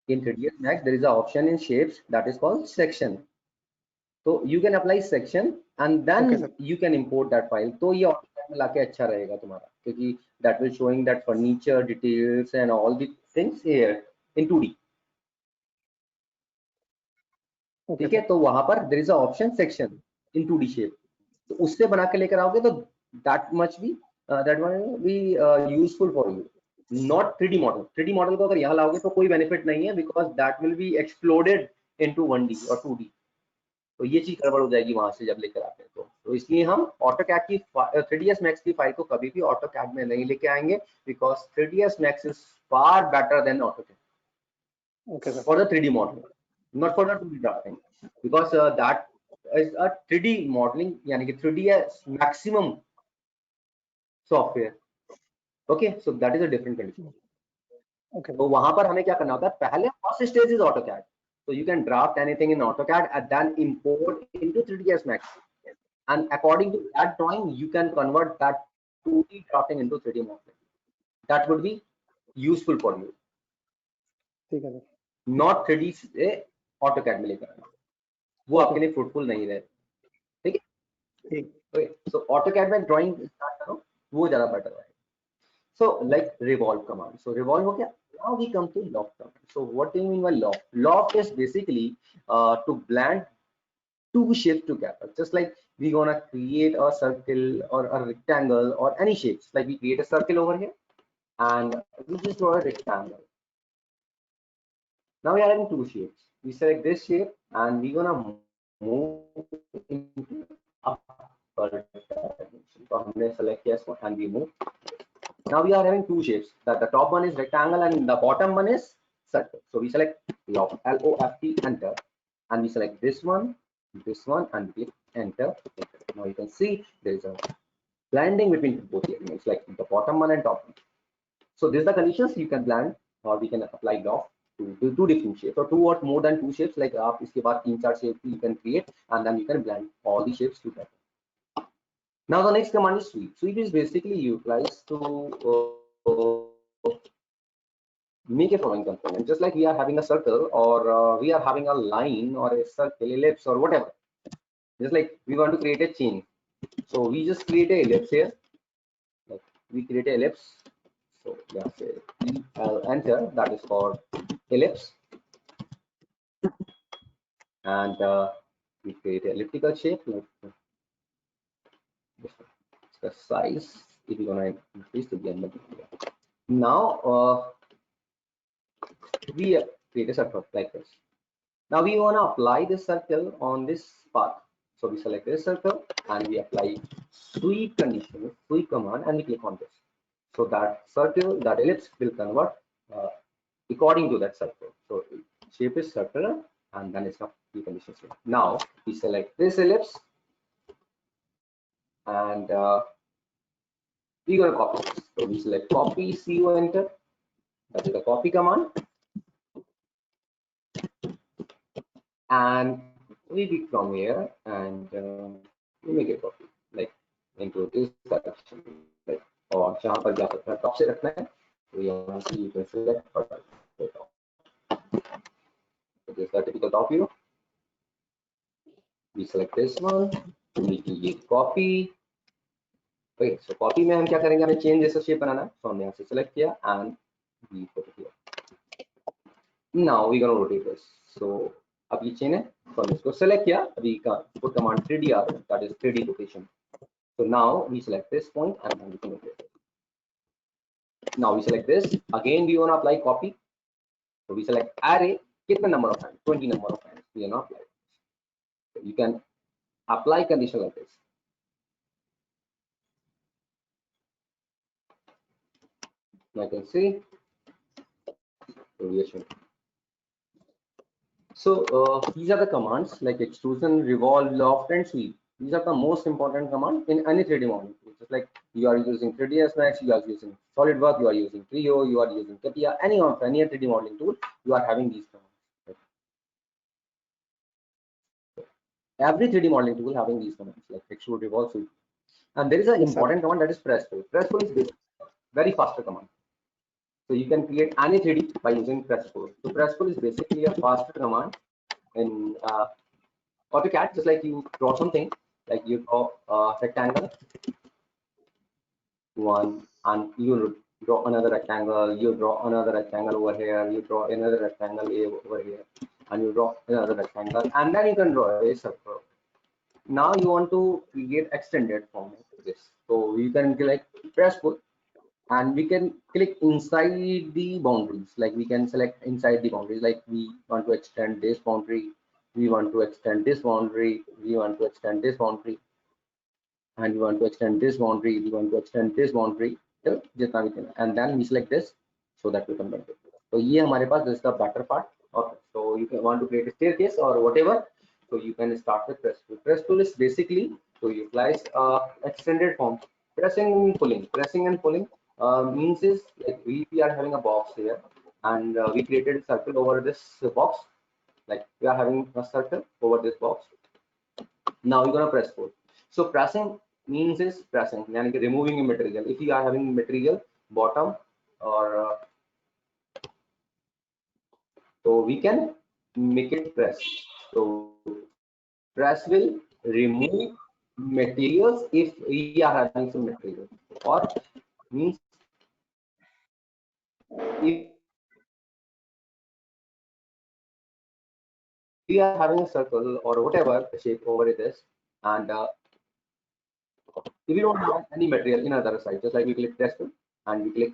In 3ds Max there is a option in shapes that is called section. So you can apply section and then you can import that file. तो ये AutoCAD में लाके अच्छा रहेगा तुम्हारा, क्योंकि that will showing that furniture details and all the things here in 2D. ठीक है, तो वहां पर there is a option section in 2D shape, तो उससे बना के लेकर आओगे तो that much be that one will be useful for you, not 3D model. 3D model को अगर यहाँ लाओगे तो कोई benefit नहीं है, because that will be exploded into 1D और 2D, तो ये चीज गड़बड़ हो जाएगी वहां से जब लेकर आते हैं। तो इसलिए हम AutoCAD की 3ds Max की फाइल को कभी भी AutoCAD में नहीं लेके आएंगे, because 3ds Max is far better than AutoCAD. Okay, sir. For the 3D modeling, not for the 2D drafting, because that is a 3D modeling, यानी कि 3ds maximum software. Okay, so that is a different condition. Okay. तो वहां पर हमें क्या करना होता है, पहले first stage is AutoCAD, so you can draft anything in AutoCAD and then import into 3ds Max, and according to that drawing you can convert that 2D drafting into 3D modeling. That would be useful for you. ठीक है, not 3D से AutoCAD में लेकर आना, वो आपके लिए fruitful नहीं रहे। ठीक है, ओके, सो AutoCAD में ड्राइंग स्टार्ट करो, वो ज्यादा बेटर है। So like revolve command, so revolve हो गया। Now we come to loft command. So what do you mean by loft? Loft is basically to blend two shapes together, just like we gonna create a circle or a rectangle or any shapes. Like we create a circle over here and we just draw a rectangle. Now we are having two shapes. We select this shape and we're gonna move into upper dimension. So I'm gonna select yes one and we move. Now we are having two shapes. That the top one is rectangle and the bottom one is circle. So we select loft, L-O-F-T, enter, and we select this one, and we enter. Now you can see there is a blending between both the elements, like the bottom one and top one. So these are the conditions. You can blend or we can apply loft to two different shapes or two or more than two shapes. Like आप इसके बाद 3-4 shapes you can create and then you can blend all the shapes together. Now the next command is sweep. Sweep is basically utilized to make a following component. Just like we are having a circle or we are having a line or a circle, ellipse or whatever. Just like we want to create a chain, so we just create a ellipse here. Like we create a ellipse. So yeah, say enter, that is called ellipse, and we create an elliptical shape like this one. the size, if you're gonna increase to the multiplier. Now we create a circle like this. Now we want to apply this circle on this path. So we select this circle and we apply sweep condition, sweep command, and we click on this. So that circle, that ellipse will convert according to that circle. So shape is circular and then it's not sweep condition. Now we select this ellipse and we're going to copy this. So we select copy, CO, enter. That is the copy command. And we pick from here and we make a copy like into this direction, like और जहाँ पर जा सकता है top से रखना है तो यहाँ से you can select for the top. So this is the typical top view. We select this one, we click copy. Okay, so copy में हम क्या करेंगे, हमें change जैसा shape बनाना है, so हमने यहाँ से select किया and we put it here. Now we gonna rotate this. So अब ये chain है, तो हम इसको select किया, अभी का put command 3DR, that is 3D rotation. So now we select this point and then we can rotate it. Now we select this, again we wanna apply copy. So we select array, कितना number of times, 20 number of times we wanna apply. So you can apply condition like this. I can see. So these are the commands like extrusion, revolve, loft, and sweep. These are the most important commands in any 3D modeling. Just like you are using 3ds Max, you are using SolidWorks, you are using Creo, you are using CATIA, any 3D modeling tool, you are having these commands. Every 3D modeling tool having these commands like extrude, revolve, sweep. And there is an important command that is press pull. Press pull is very faster command. So you can create any 3D by using press pull. So press pull is basically a faster command in AutoCAD, just like you draw something, like you draw a rectangle, one, and you draw another rectangle, you draw another rectangle over here, you draw another rectangle over here, and you draw another rectangle, and then you can draw a circle. Now you want to create extended form of this. So you can like press pull, and we can click inside the boundaries, like we can select inside the boundaries, like we want to extend this boundary, we want to extend this boundary, we want to extend this boundary, and we want to extend this boundary, we want to extend this boundary, and then we select this so that we can convert it. So ये हमारे पास this is the better part. Okay, so you can want to create a staircase or whatever, so you can start with press pull. Press pull is basically to utilize extended form. Pressing and pulling, pressing and pulling means is like we are having a box here, and we created a circle over this box, like we are having a circle over this box. Now you're gonna press pull. So pressing means is pressing, yani removing a material. If you are having material bottom or so we can make it press. So press will remove materials if we are having some material, or means if we are having a circle or whatever shape over it is, and if we don't have any material in other side, just like we click press and we click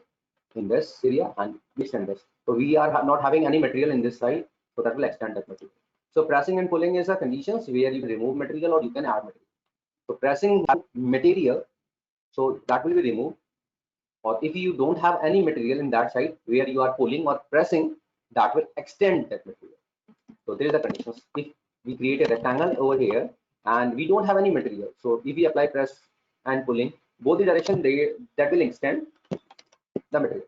in this area and we extend this. So we are not having any material in this side, so that will extend that material. So pressing and pulling is a conditions where you remove material or you can add material. So pressing material, so that will be removed. Or if you don't have any material in that side where you are pulling or pressing, that will extend that material. So there is a conditions. If we create a rectangle over here and we don't have any material, so if we apply press and pulling, both the direction that will extend the material.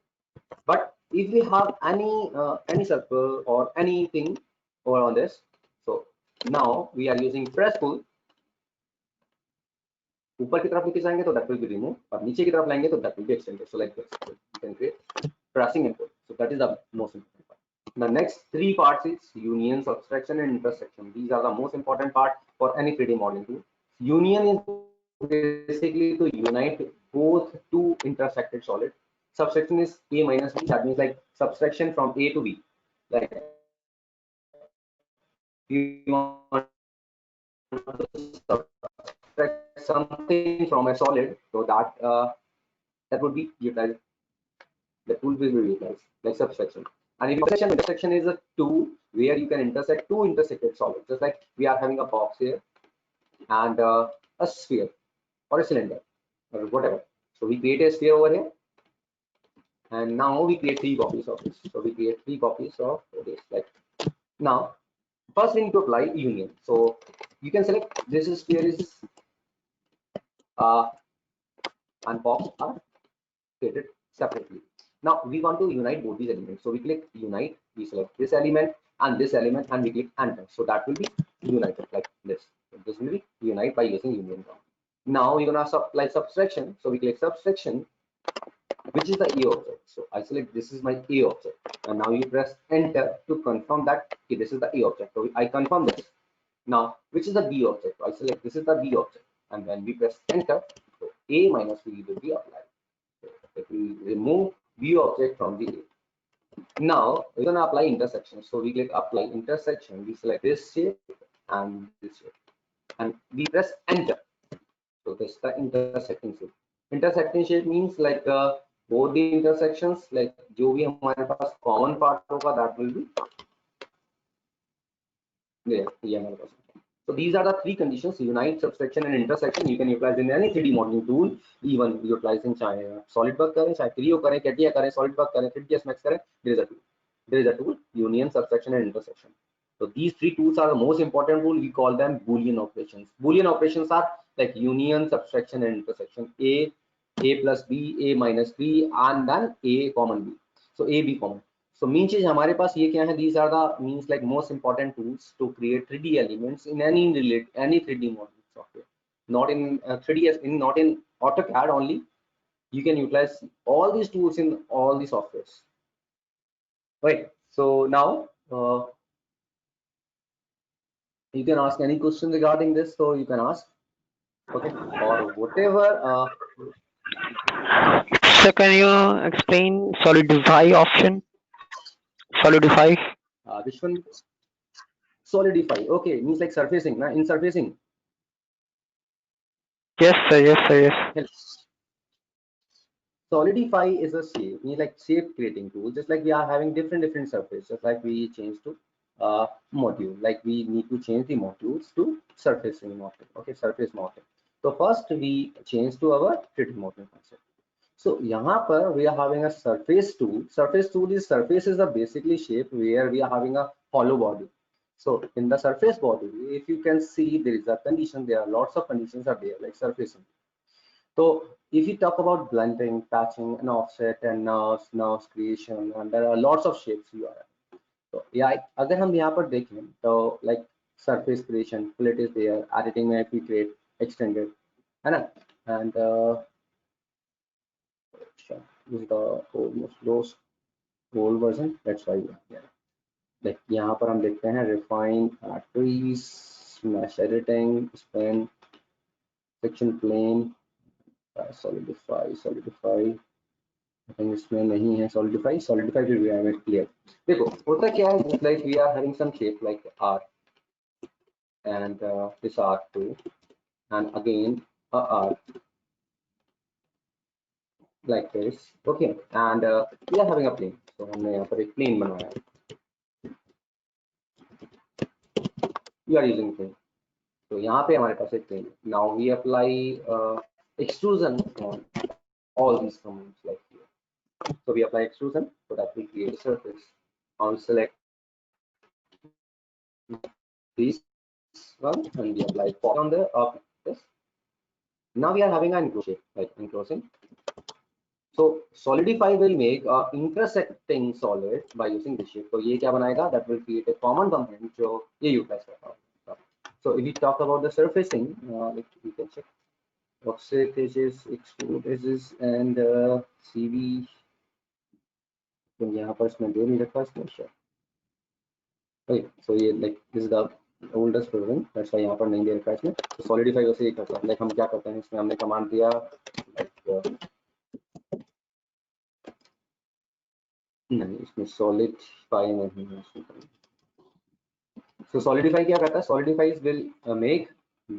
But if we have any circle or anything over on this, so now we are using press pull. ऊपर की तरफ लेके जाएंगे तो that will be removed, और नीचे की तरफ लाएंगे तो that will be extended. So like this, you can create pressing and pull. So that is the most important part. The next three parts is union, subtraction, and intersection. These are the most important part for any 3D modeling tool. Union is basically to unite both two intersected solids. Subtraction is A minus B. That means like subtraction from A to B. Like you want to subtract something from a solid, so that would be utilized. The tool will be utilized like subsection. And intersection is a tool where you can intersect two intersected solids. Just like we are having a box here and a sphere or a cylinder or whatever. So we create a sphere over here, and now we create 3 copies of this. So we create 3 copies of this. Like now, first we need to apply union. So you can select this sphere is and box are created separately. Now we want to unite both these elements. So we click unite, we select this element, and we click enter. So that will be united like this. This will be unite by using union command. Now we're gonna apply subtraction. So we click subtraction, which is the A object. So I select this is my A object, and now you press enter to confirm that okay, this is the A object. So I confirm this. Now which is the B object? So I select this is the B object, and when we press enter, so A minus B will be applied. So if we remove B object from the A. Now we're gonna apply intersection. So we click apply intersection. We select this shape and this shape, and we press enter. So this is the intersecting shape. Intersecting shape means like both the intersections, like जो भी हमारे पास common part होगा, that will be there. ये हमारे पास. So these are the 3 conditions: unite, subtraction, and intersection. You can utilize in any 3D modeling tool. Even utilizing चाहे SolidWorks करें, चाहे Creo करें, CATIA करें, SolidWorks करें, 3ds Max करें, there is a tool. There is a tool: union, subtraction, and intersection. So these 3 tools are the most important tool. We call them Boolean operations. Boolean operations are like union, subtraction, and intersection. A plus B, A minus B, and then A common B. So A, B common. So main चीज हमारे पास ये क्या है? These are the means like most important tools to create 3D elements in any 3D modeling software. Not in 3ds, not in AutoCAD only. You can utilize all these tools in all the softwares. Right. So now you can ask any question regarding this. So you can ask, okay, or whatever. So can you explain solidify option? Solidify. Which one? Solidify. Okay, means like surfacing. Na? In surfacing. Yes, sir. Yes, sir. Yes. Solidify is a shape, means like shape creating tool. Just like we are having different surfaces. Just like we change to module. Like we need to change the modules to surfacing module. Okay, surface module. So first we change to our 3D model concept. So यहाँ पर we are having a surface tool. Surface tool is the basically shape where we are having a hollow body. So in the surface body, if you can see, there is a condition. There are lots of conditions are there like surfacing. So if you talk about blending, patching, and offset, and nerves creation, and there are lots of shapes you are. So yeah, अगर हम यहाँ पर देखें तो like surface creation, fillet is there, editing में we create extended, है ना? And this is the almost old version. That's why yeah. Like यहाँ पर हम देखते हैं refine, trees, mesh editing, span, section plane, solidify. I think इसमें नहीं है solidify will be have it clear. देखो होता क्या है? Just like we are having some shape like R, and this R2, and again a R like this. Okay, and we are having a plane. So हमने यहाँ पर एक plane बनाया. We are using plane. So यहाँ पे हमारे पास एक plane. Now we apply extrusion on all these commands like here. So we apply extrusion so that we create a surface. Now we select this one and we apply on the this. Now we are having an enclosure like enclosing. So solidify will make a intersecting solid by using this shape. So ये क्या बनाएगा? That will create a common component जो ये utilize करता है. So if we talk about the surfacing, like we can check offset edges, extrude edges, and CV. तो यहाँ पर इसमें दे नहीं रखा इसमें sure. Okay, so ये like this is the oldest version. That's why यहाँ पर नहीं दे रखा इसमें. So solidify वैसे ही करता है. Like हम क्या करते हैं इसमें हमने command दिया like नहीं इसमें solidify नहीं है इसमें. So solidify क्या करता है? Solidify will make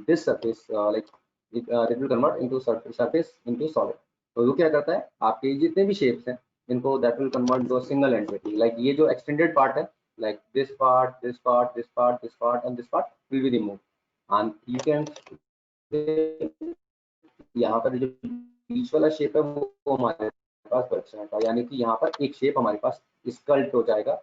this surface like it will convert into surface into solid. तो वो क्या करता है, आपके जितने भी shapes हैं इनको that will convert to a single entity. Like ये जो extended part है, like this part, this part, this part, this part and this part will be removed, and you can यहाँ पर जो बीच वाला शेप है वो हमारे पास बच जाएगा, यानी कि यहाँ पर एक शेप हमारे पास स्कल्प्ट हो जाएगा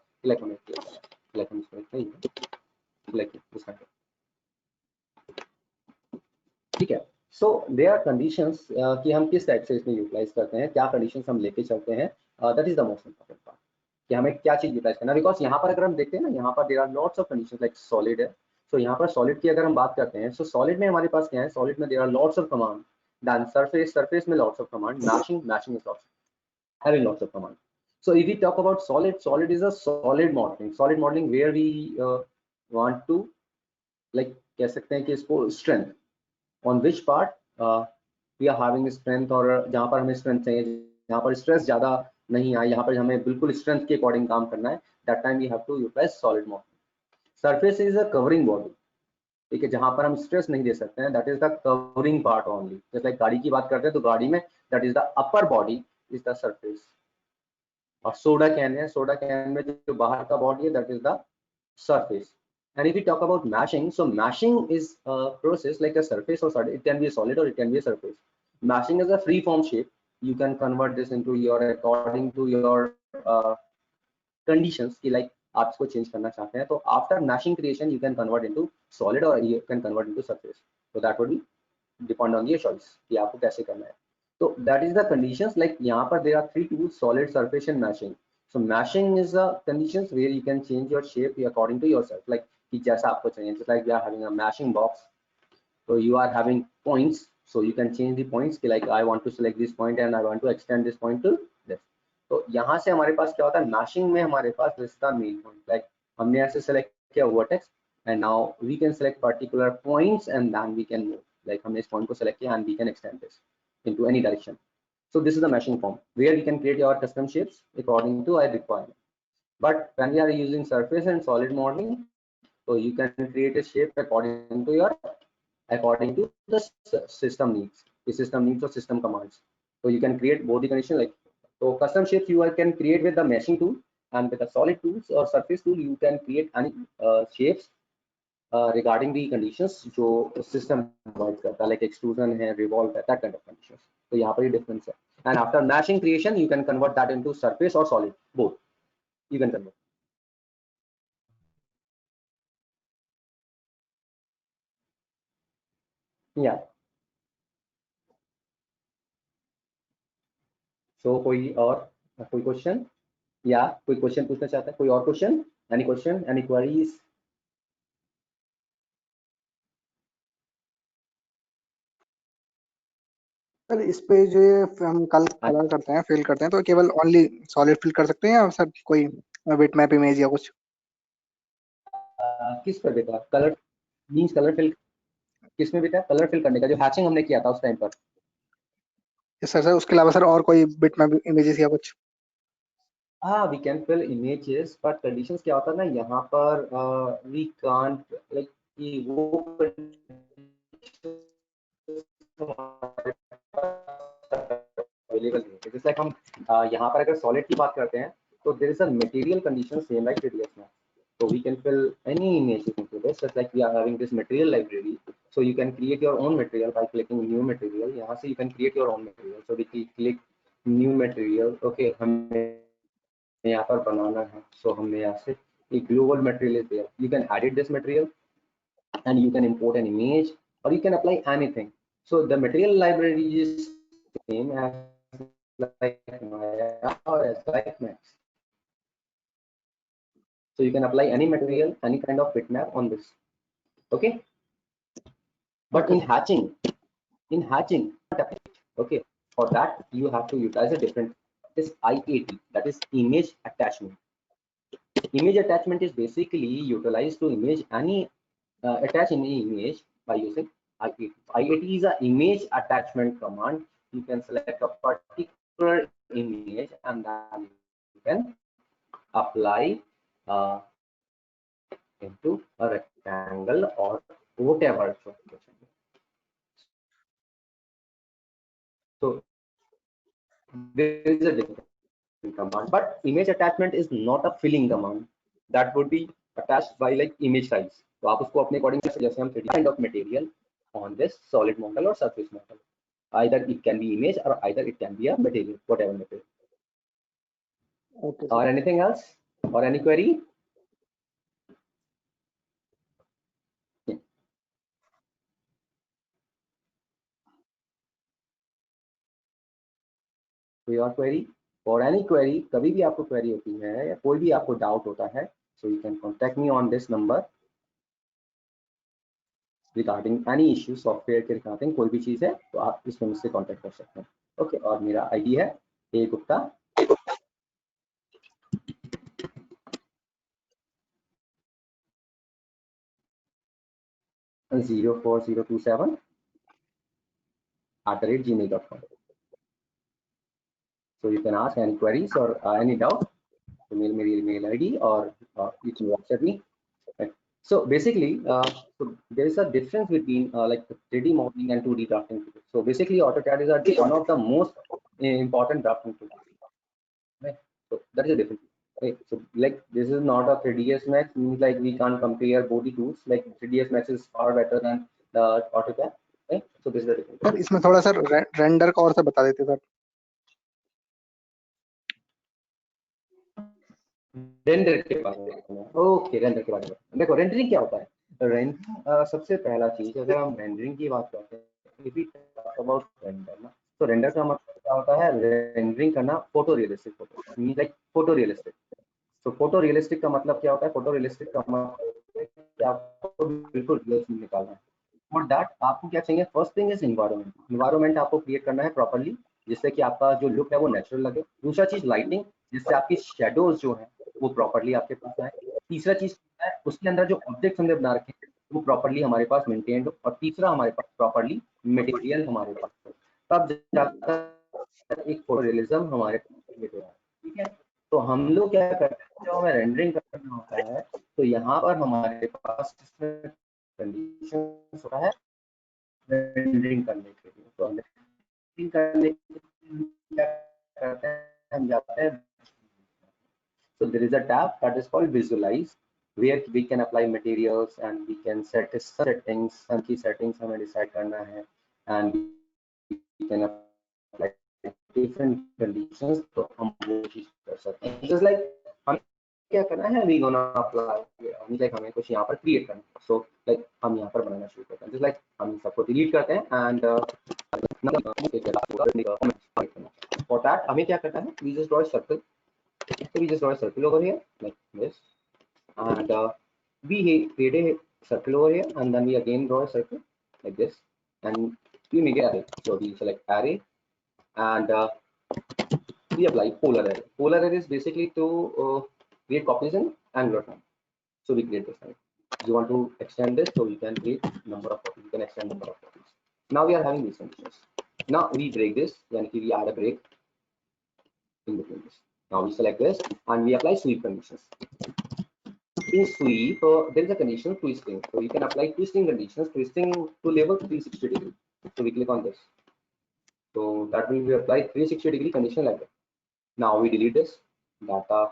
ठीक है। सो दे आर कंडीशंस कि हम किस टाइप से इसमें यूटिलाइज करते हैं, क्या कंडीशंस हम लेके चलते हैं, that is the most important part कि हमें क्या चीज यूटिलाइज करना। बिकॉज यहाँ पर अगर हम देखते हैं ना, यहाँ पर there are lots of conditions like solid है। सो यहाँ पर सॉलिड की अगर हम बात करते हैं, सो सॉलिड में हमारे पास क्या है, सॉलिड में there are lots of command, then surface में lots of command, meshing is lots having lots of commands. So if we talk about solid is a solid modeling where we want to like कह सकते हैं कि इसको strength on which part we are having strength, और जहाँ पर हमें strength चाहिए, जहाँ पर stress ज़्यादा नहीं आए, यहाँ पर हमें बिल्कुल strength के according काम करना है, that time we have to utilize solid modeling. Surface is a covering body, ठीक है, जहाँ पर हम stress नहीं दे सकते हैं, that is the covering part only. जैसे like गाड़ी की बात करते हैं तो गाड़ी में that is the upper body is the surface. और सोडा कैन है, सोडा कैन में जो बाहर का बॉडी है that is the surface. And if we talk about mashing, so mashing is a process like a surface or solid. It can be a solid or it can be a surface. Mashing is a free form shape. You can convert this into your according to your conditions कि like आप इसको change करना चाहते हैं, तो after mashing creation you can convert into solid or you can convert into surface. So that would be depend on your choice कि आपको कैसे करना है. So that is the conditions. Like यहाँ पर there are three tools: solid, surface and mashing. So mashing is the conditions where you can change your shape according to yourself, like कि जैसा आपको चाहिए. Just like we are having a mashing box, so you are having points, so you can change the points कि like I want to select this point and I want to extend this point to this. तो यहाँ से हमारे पास क्या होता है, mashing में हमारे पास this is the main point. Like हमने ऐसे select किया vertex and now we can select particular points and then we can move. Like हमने इस point को select किया and we can extend this into any direction. So this is the meshing form where we can create your custom shapes according to our requirement. But when we are using surface and solid modeling, so you can create a shape according to the system needs, the system needs or system commands. So you can create both the condition, like so custom shapes you can create with the meshing tool, and with the solid tools or surface tool you can create any shapes regarding the conditions जो system provide करता है, like extrusion है, revolve है, that kind of conditions. तो यहाँ पर ये difference है. And after mashing creation you can convert that into surface or solid, both you can convert. Yeah. So कोई question या कोई question पूछना चाहता है, कोई और question, any queries? सर इस पे जो ये हम कल कलर करते हैं, फिल करते हैं, तो केवल ओनली सॉलिड फिल कर सकते हैं या सर कोई बिट मैप इमेज या कुछ? किस पर बेटा कलर मींस कलर फिल किस में बेटा, कलर फिल करने का जो हैचिंग हमने किया था उस टाइम पर? सर उसके अलावा सर और कोई बिट मैप इमेजेस या कुछ? हाँ, we can fill images, but conditions क्या होता है ना यहाँ पर we can't like कि वो अवेलेबल नहीं है. जैसे हम यहाँ पर अगर सॉलिड की बात करते हैं तो there is a material condition same like radius में. So we can fill any images into this, just like we are having this material library. So you can create your own material by clicking new material. यहाँ से you can create your own material. So we click new material. Okay, हमें यहाँ पर बनाना है, so हमने यहाँ से a global material is there. You can edit this material and you can import an image or you can apply anything. So the material library is same as like Maya or as like Max. So you can apply any material, any kind of bitmap on this. Okay. But in hatching, okay, for that you have to utilize a different, this IAT, that is image attachment. Image attachment is basically utilized to image any attach any image by using IAT. IAT is an image attachment command. You can select a particular image and then you can apply into a rectangle or whatever. there is a different command, but image attachment is not a filling command. That would be attached by like image size. तो आप उसको अपने according जैसे हम 3D kind of material on this solid model or surface model. Either it can be image or either it can be a material, whatever material. Okay, Or anything else? Or any query? Yeah. Your query? For any query, कभी भी आपको query होती है या कोई भी आपको doubt होता है, so you can contact me on this number regarding any issue software के regarding कोई भी चीज है तो आप इसमें मुझसे contact कर सकते हैं. ओके, और मेरा ID है A Gupta. and 04027@gmail.com. So you can ask any queries or any doubt. Mail my email ID or you can WhatsApp me. Right. So basically, so there is a difference between like 3D modeling and 2D drafting. So basically, AutoCAD is one of the most important drafting tools. Right. So that is a difference. Right. So like this is not a 3ds Max, means like we can't compare both the tools. Like 3ds Max is far better than the AutoCAD. Right. So this is the difference. Sir इसमें थोड़ा sir render का और से बता देते sir. Render के बारे में. ओके, रेंडर के बारे में देखो. रेंडरिंग क्या होता है? रेंडरिंग सबसे पहला चीज, अगर हम रेंडरिंग की बात करते हैं, अबाउट रेंडर ना, तो रेंडर का मतलब क्या होता है? रेंडरिंग करना photo realistic photo, mean like photo realistic. तो फोटो रियलिस्टिक का मतलब क्या होता है? फोटो रियलिस्टिक का मतलब आपको बिल्कुल रियलिस्टिक निकालना है. फॉर दैट आपको क्या चाहिए? First thing is environment. Environment आपको क्रिएट करना है प्रॉपर्ली, जिससे कि आपका जो लुक है वो नेचुरल लगे. दूसरा चीज लाइटिंग, जिससे आपकी शेडोज जो है वो प्रॉपर्ली आपके पास आए. तीसरा चीज है उसके अंदर जो ऑब्जेक्ट्स हमने बना रखे हैं वो प्रॉपर्ली हमारे पास मेंटेन्ड हो. और तीसरा हमारे पास प्रॉपर्ली मटेरियल हमारे पास हो. तब जाकर एक फोटोरियलिज्म हमारे पास हो. ठीक है. तो हम लोग क्या करते हैं, जब हमें रेंडरिंग करना होता है तो यहाँ पर हमारे पास कंडीशन होता है रेंडरिंग करने के लिए. तो रेंडरिंग करने के लिए क्या करते हैं, हम जाते हैं. So there is a tab that is called Visualize, where we can apply materials and we can set settings. some key settings हमें decide करना है and we can apply different conditions. तो हम वो चीज कर सकते हैं. Just like हमें क्या करना है, we gonna apply, like हमें कुछ यहाँ पर create करना है. So like हम यहाँ पर बनाना शुरू करते हैं. Just like हम सबको delete करते हैं and for that हमें क्या करना है, we just draw a circle. So we just draw a circle over here like this, and we create a circle over here, and then we again draw a circle like this, and we make an array. So we select array, and we apply polar array. Polar array is basically to create copies in angular form. So we create this array. You want to extend this, so we can create number of copies. We can extend number of copies. Now we are having these conditions. Now we break this, then we add a break in between this. Now we select this and we apply sweep conditions. In sweep, there is a condition twisting. So you can apply twisting conditions, twisting to level 360 degree. So we click on this. So that means we apply 360 degree condition like that. Now we delete this data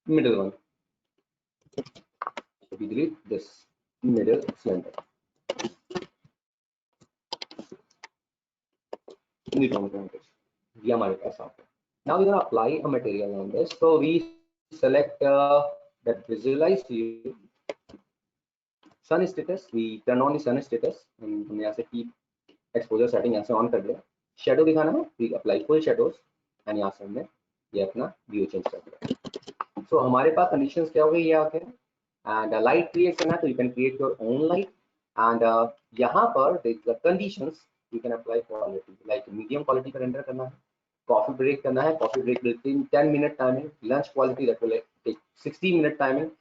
middle one. So we delete this middle cylinder. Now we're going to apply a material on this. So we select that visualize view, sun status. We turn on the sun status and हमने यहाँ से keep exposure setting यहाँ से on कर दिया. Shadow दिखाना है, we apply full shadows and यहाँ से हमने ये अपना view change कर दिया. So हमारे पास conditions क्या हो गई ये आके, and light create करना है तो you can create your own light, and यहाँ पर the conditions you can apply quality, like medium quality का render करना है, coffee break करना है, coffee break between 10 minute timing, lunch quality that will like take 60 minute timing.